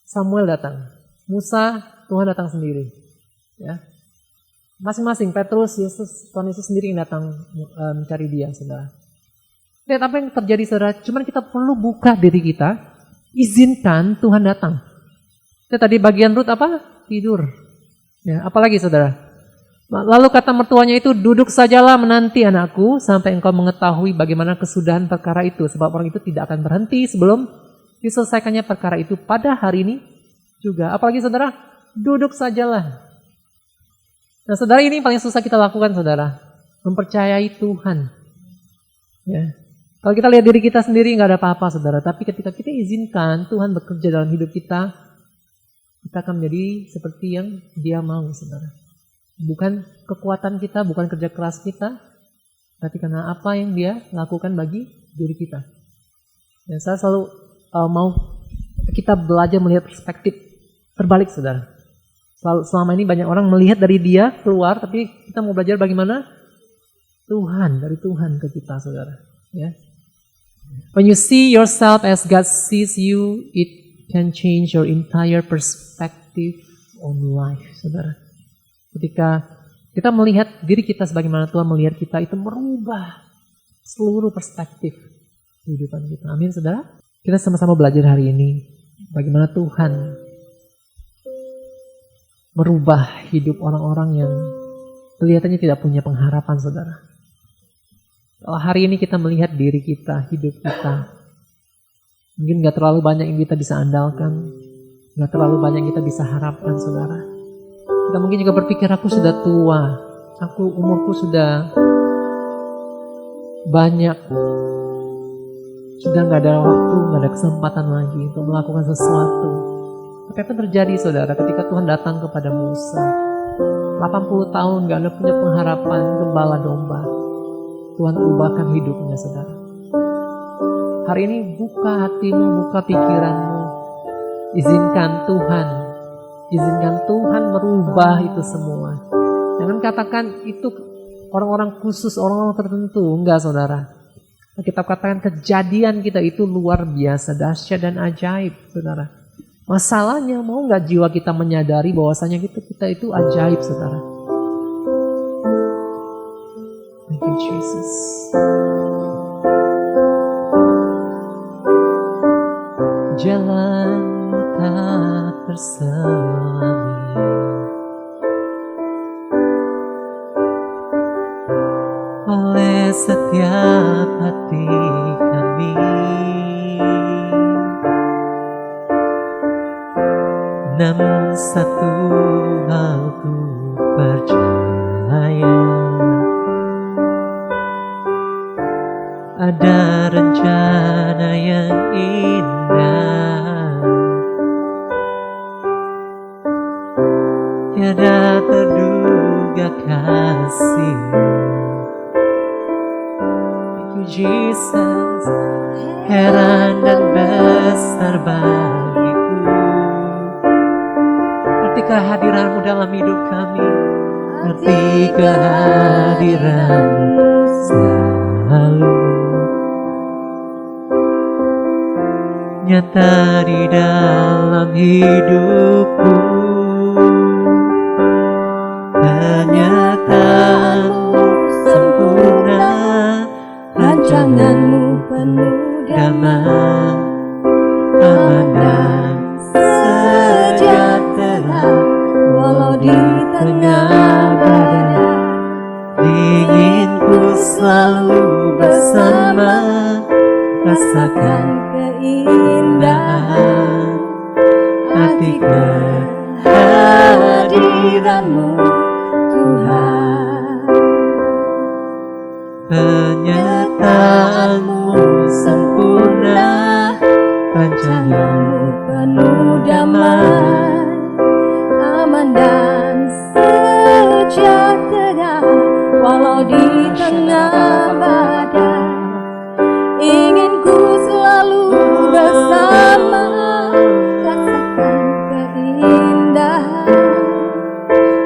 Samuel datang, Musa, Tuhan datang sendiri. Ya, masing-masing Petrus, Yesus, Tuhan Yesus sendiri yang datang mencari dia, saudara. Lihat apa yang terjadi, saudara. Cuman kita perlu buka diri kita, izinkan Tuhan datang. Itu tadi bagian Rut apa? Tidur. Ya, apalagi saudara? Lalu kata mertuanya itu, duduk sajalah menanti anakku sampai engkau mengetahui bagaimana kesudahan perkara itu. Sebab orang itu tidak akan berhenti sebelum diselesaikannya perkara itu pada hari ini juga. Apalagi saudara? Duduk sajalah. Nah saudara, ini paling susah kita lakukan saudara. Mempercayai Tuhan. Ya. Kalau kita lihat diri kita sendiri nggak ada apa-apa saudara. Tapi ketika kita izinkan Tuhan bekerja dalam hidup kita, kita akan menjadi seperti yang Dia mau saudara. Bukan kekuatan kita, bukan kerja keras kita, tapi karena apa yang Dia lakukan bagi diri kita. Dan saya selalu mau kita belajar melihat perspektif terbalik saudara. Selama ini banyak orang melihat dari dia keluar, tapi kita mau belajar bagaimana Tuhan, dari Tuhan ke kita saudara. Ya. When you see yourself as God sees you, it can change your entire perspective on life saudara. Ketika kita melihat diri kita sebagaimana Tuhan melihat kita, itu merubah seluruh perspektif kehidupan kita. Amin saudara. Kita sama-sama belajar hari ini bagaimana Tuhan merubah hidup orang-orang yang kelihatannya tidak punya pengharapan saudara. Kalau hari ini kita melihat diri kita, hidup kita, mungkin gak terlalu banyak yang kita bisa andalkan, gak terlalu banyak yang kita bisa harapkan saudara. Kita mungkin juga berpikir, aku sudah tua, umurku sudah banyak, sudah gak ada waktu, gak ada kesempatan lagi untuk melakukan sesuatu. Tapi apa yang terjadi saudara ketika Tuhan datang kepada Musa? 80 tahun gak ada punya pengharapan, gembala domba. Tuhan ubahkan hidupnya saudara. Hari ini buka hatimu, buka pikiranmu. Izinkan Tuhan merubah itu semua. Jangan katakan itu orang-orang khusus, orang-orang tertentu. Enggak saudara. Kita katakan kejadian kita itu luar biasa, dahsyat dan ajaib saudara. Masalahnya mau gak jiwa kita menyadari bahwasanya kita itu ajaib saudara. Thank you Jesus. Jalanmu tak terselami oleh setiap hati kami. Namun satu hal ku percaya, ada rencana yang indah, tiada terduga kasih-Mu. Thank you Jesus, heran dan besar bagiku arti kehadiran-Mu dalam hidup kami, arti kehadiran-Mu selalu nyata di dalam hidupku. Penyertaan-Mu sempurna, rancangan-Mu penuh damai, aman dan sejahtera, walau di tengah badai. Ingin ku selalu bersama, rasakan keindahan arti kehadiran-Mu Tuhan. Penyertaan-Mu sempurna, rancangan-Mu penuh damai, aman dan sejahtera, walau di tengah badai. Ingin ku selalu bersama, rasakan keindahan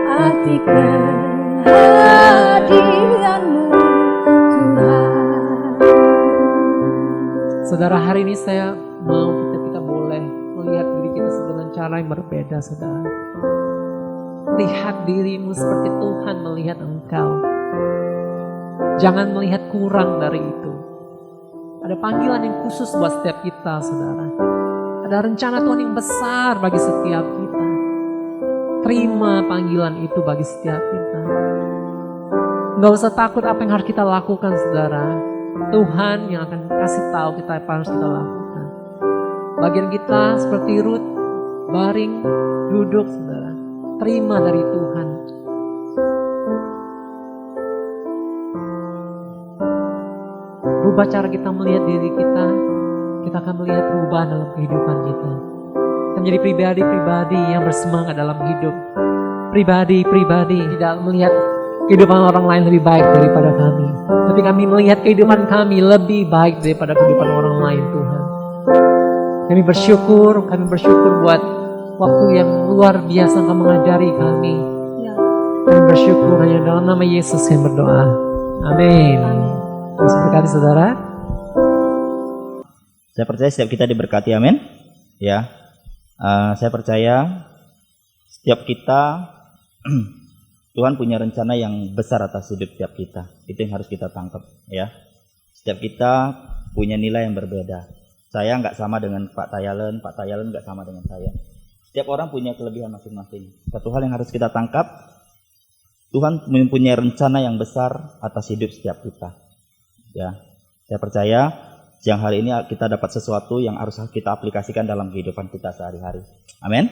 arti kehadiran-Mu Tuhan. Saudara, hari ini saya mau kita boleh melihat diri kita dengan cara yang berbeda saudara. Lihat dirimu seperti Tuhan melihat engkau. Jangan melihat kurang dari itu. Ada panggilan yang khusus buat setiap kita saudara. Ada rencana Tuhan yang besar bagi setiap kita. Terima panggilan itu bagi setiap kita. Gak usah takut apa yang harus kita lakukan, saudara. Tuhan yang akan kasih tahu kita apa yang harus kita lakukan. Bagian kita seperti Ruth, baring, duduk, saudara. Terima dari Tuhan. Rubah cara kita melihat diri kita. Kita akan melihat perubahan dalam kehidupan kita. Kita menjadi pribadi-pribadi yang bersemangat dalam hidup. Pribadi-pribadi tidak melihat kehidupan orang lain lebih baik daripada kami. Tapi kami melihat kehidupan kami lebih baik daripada kehidupan orang lain, Tuhan. Kami bersyukur buat waktu yang luar biasa Engkau mengajari kami. Kami bersyukur hanya dalam nama Yesus yang berdoa. Amin. Terus berkati saudara. Saya percaya setiap kita diberkati, amin. Ya, saya percaya setiap kita Tuhan punya rencana yang besar atas hidup setiap kita. Itu yang harus kita tangkap, ya. Setiap kita punya nilai yang berbeda. Saya nggak sama dengan Pak Tayalen nggak sama dengan saya. Setiap orang punya kelebihan masing-masing. Satu hal yang harus kita tangkap, Tuhan mempunyai rencana yang besar atas hidup setiap kita. Ya, saya percaya siang hari ini kita dapat sesuatu yang harus kita aplikasikan dalam kehidupan kita sehari-hari. Amin.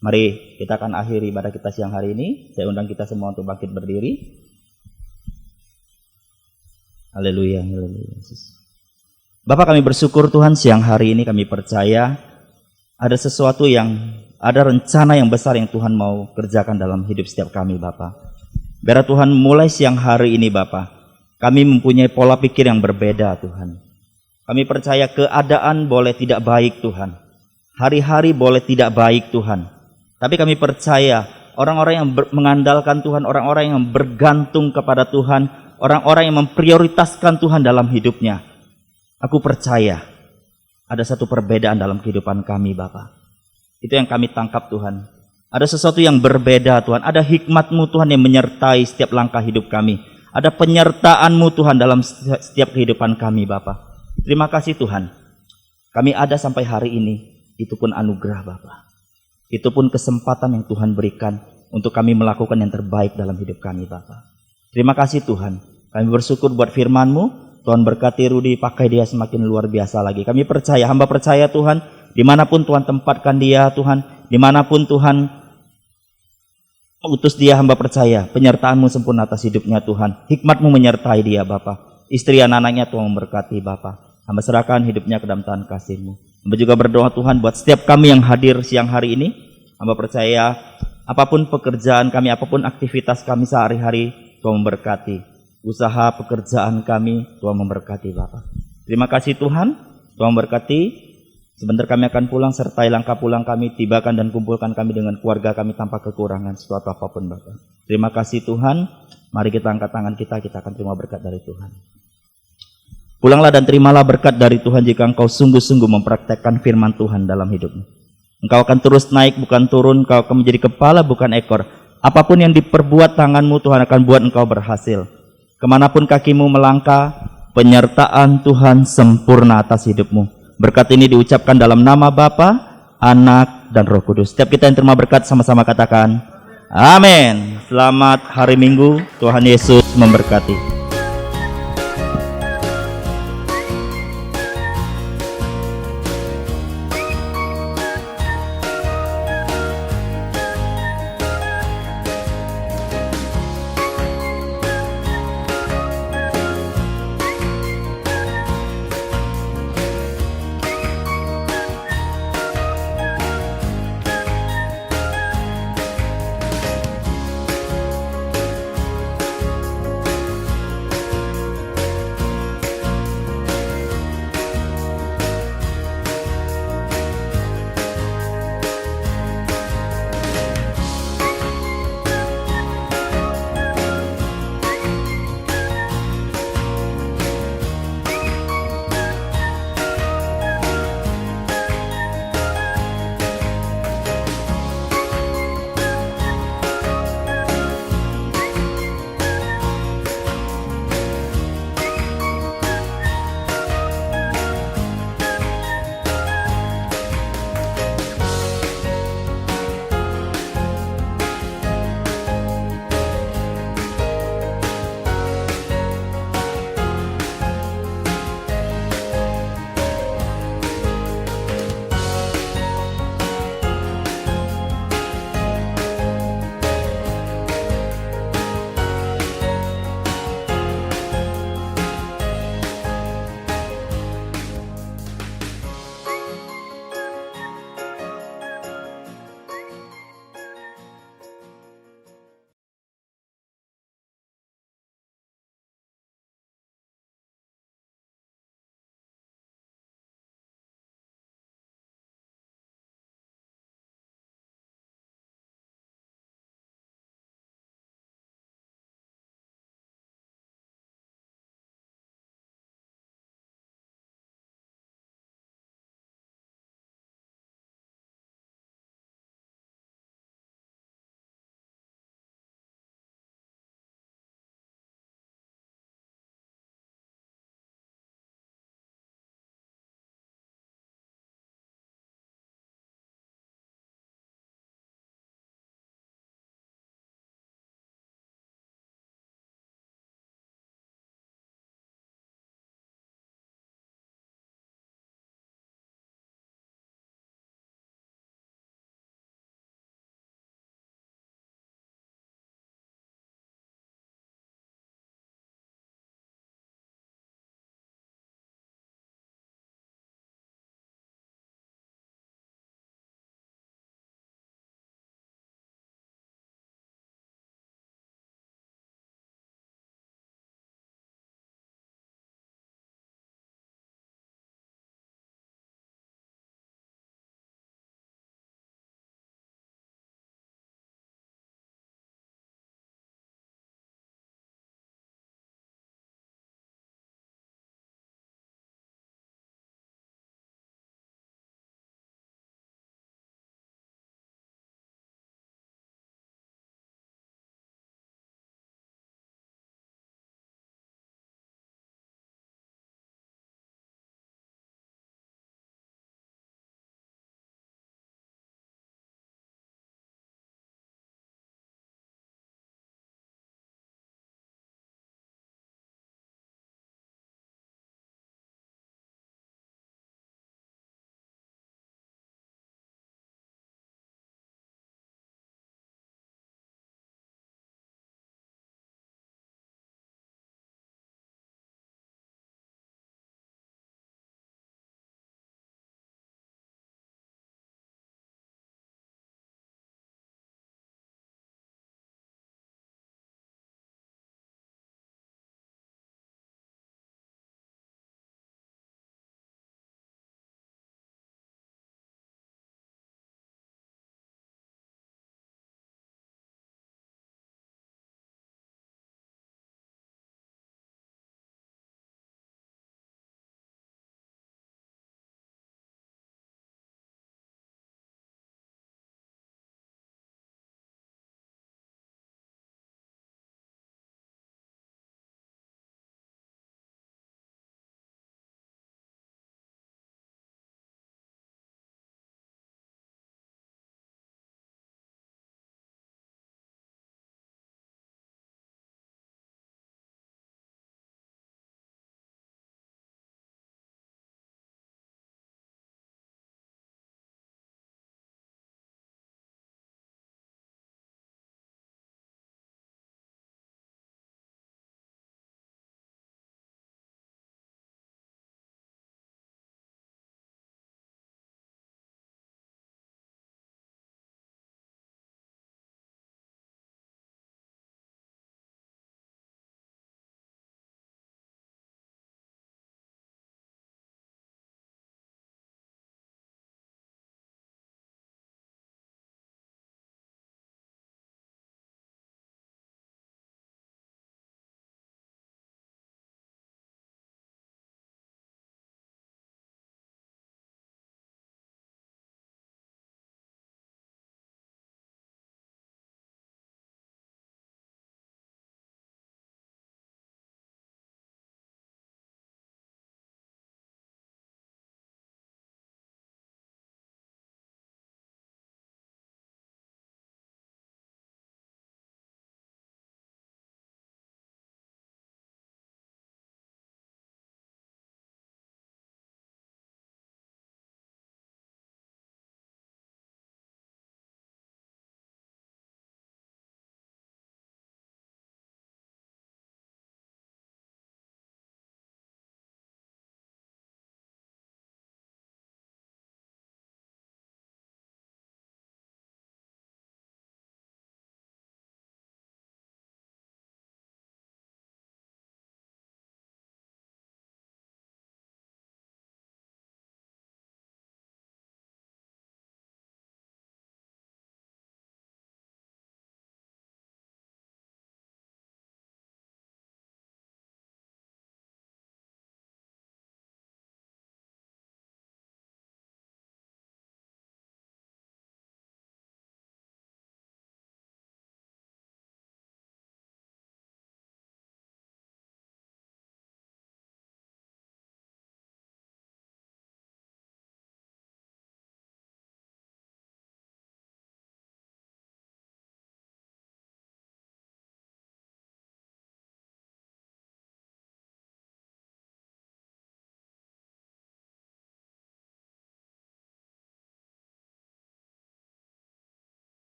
Mari kita akan akhiri ibadah kita siang hari ini. Saya undang kita semua untuk bangkit berdiri. Haleluya, haleluya. Bapak, kami bersyukur Tuhan siang hari ini kami percaya ada sesuatu ada rencana yang besar yang Tuhan mau kerjakan dalam hidup setiap kami, Bapak. Biar Tuhan mulai siang hari ini, Bapak, kami mempunyai pola pikir yang berbeda, Tuhan. Kami percaya keadaan boleh tidak baik, Tuhan. Hari-hari boleh tidak baik, Tuhan. Tapi kami percaya orang-orang yang mengandalkan Tuhan, orang-orang yang bergantung kepada Tuhan, orang-orang yang memprioritaskan Tuhan dalam hidupnya. Aku percaya ada satu perbedaan dalam kehidupan kami, Bapak. Itu yang kami tangkap, Tuhan. Ada sesuatu yang berbeda, Tuhan. Ada hikmat-Mu, Tuhan, yang menyertai setiap langkah hidup kami. Ada penyertaan-Mu, Tuhan, dalam setiap kehidupan kami, Bapak. Terima kasih, Tuhan. Kami ada sampai hari ini. Itu pun anugerah, Bapak. Itu pun kesempatan yang Tuhan berikan untuk kami melakukan yang terbaik dalam hidup kami, Bapak. Terima kasih, Tuhan. Kami bersyukur buat firman-Mu. Tuhan berkati Rudi, pakai dia semakin luar biasa lagi. Kami percaya, hamba percaya, Tuhan, dimanapun Tuhan tempatkan dia, Tuhan, dimanapun Tuhan utus dia, hamba percaya penyertaan-Mu sempurna atas hidupnya, Tuhan. Hikmat-Mu menyertai dia, Bapak. Istri anak-anaknya Tuhan memberkati, Bapak. Hamba serahkan hidupnya ke dalam tangan kasih-Mu. Hamba juga berdoa, Tuhan, buat setiap kami yang hadir siang hari ini. Hamba percaya apapun pekerjaan kami, apapun aktivitas kami sehari-hari, Tuhan memberkati. Usaha pekerjaan kami, Tuhan memberkati, Bapak. Terima kasih, Tuhan. Tuhan memberkati. Sebentar kami akan pulang, sertai langkah pulang kami, tibakan dan kumpulkan kami dengan keluarga kami tanpa kekurangan sesuatu apapun, Bapak. Terima kasih, Tuhan. Mari kita angkat tangan kita akan terima berkat dari Tuhan. Pulanglah dan terimalah berkat dari Tuhan jika engkau sungguh-sungguh mempraktekkan firman Tuhan dalam hidupmu. Engkau akan terus naik, bukan turun. Engkau akan menjadi kepala, bukan ekor. Apapun yang diperbuat tanganmu, Tuhan akan buat engkau berhasil. Kemanapun kakimu melangkah, penyertaan Tuhan sempurna atas hidupmu. Berkat ini diucapkan dalam nama Bapa, Anak, dan Roh Kudus. Setiap kita yang terima berkat sama-sama katakan, amin. Selamat hari Minggu, Tuhan Yesus memberkati.